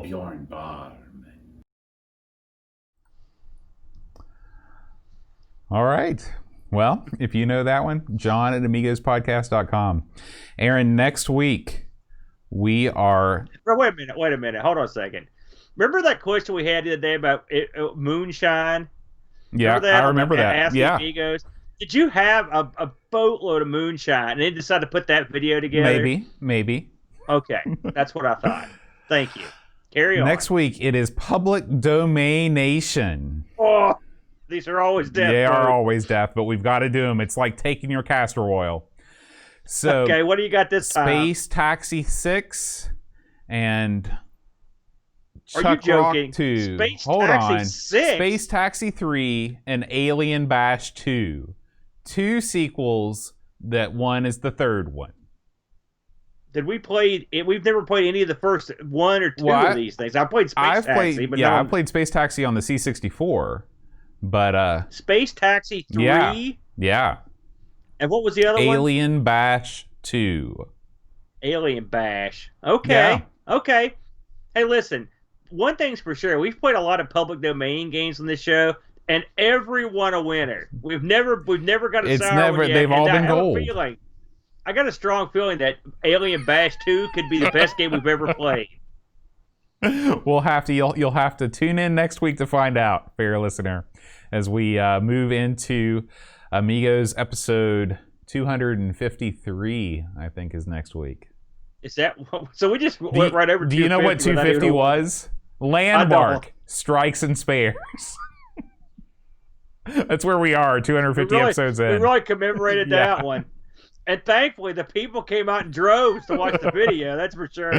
Bjorn Barman. All right. Well, if you know that one, John at amigospodcast.com. Aaron, next week we are... Wait a minute. Hold on a second. Remember that question we had the other day about moonshine? Yeah, I remember that. Ask yeah. Amigos. Did you have a boatload of moonshine and then decide to put that video together? Maybe. Okay, that's what I thought. Thank you. Carry on. Next week, it is Public Domaination. Oh, these are always death. They are always death, but we've got to do them. It's like taking your castor oil. So, okay, what do you got this time? Space Taxi 6 and Are Chuck you joking? Rock 2. Space Hold Taxi on. 6? Space Taxi 3 and Alien Bash 2. 2 sequels that one is the third one. Did we play it? We've never played any of the first one or two of these things. I played Space Taxi, but I played Space Taxi on the C64, but Space Taxi 3? Yeah. And what was the other one? Alien Bash 2. Alien Bash. Okay. Yeah. Okay. Hey, listen. One thing's for sure. We've played a lot of public domain games on this show, and every one a winner. We've never got a sour one yet. They've all been gold. I got a strong feeling that Alien Bash 2 could be the best game we've ever played. You'll have to tune in next week to find out, fair listener, as we move into Amigos episode 253. I think is next week. Is that so? We just went right over. Do you know what 250 was? Landmark Strikes and Spares. That's where we are. 250 episodes in. We really commemorated that one. And thankfully, the people came out in droves to watch the video. That's for sure.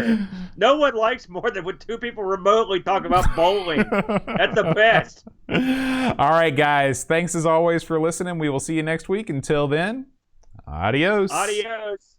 No one likes more than when two people remotely talk about bowling. That's the best. All right, guys. Thanks as always for listening. We will see you next week. Until then, adios. Adios.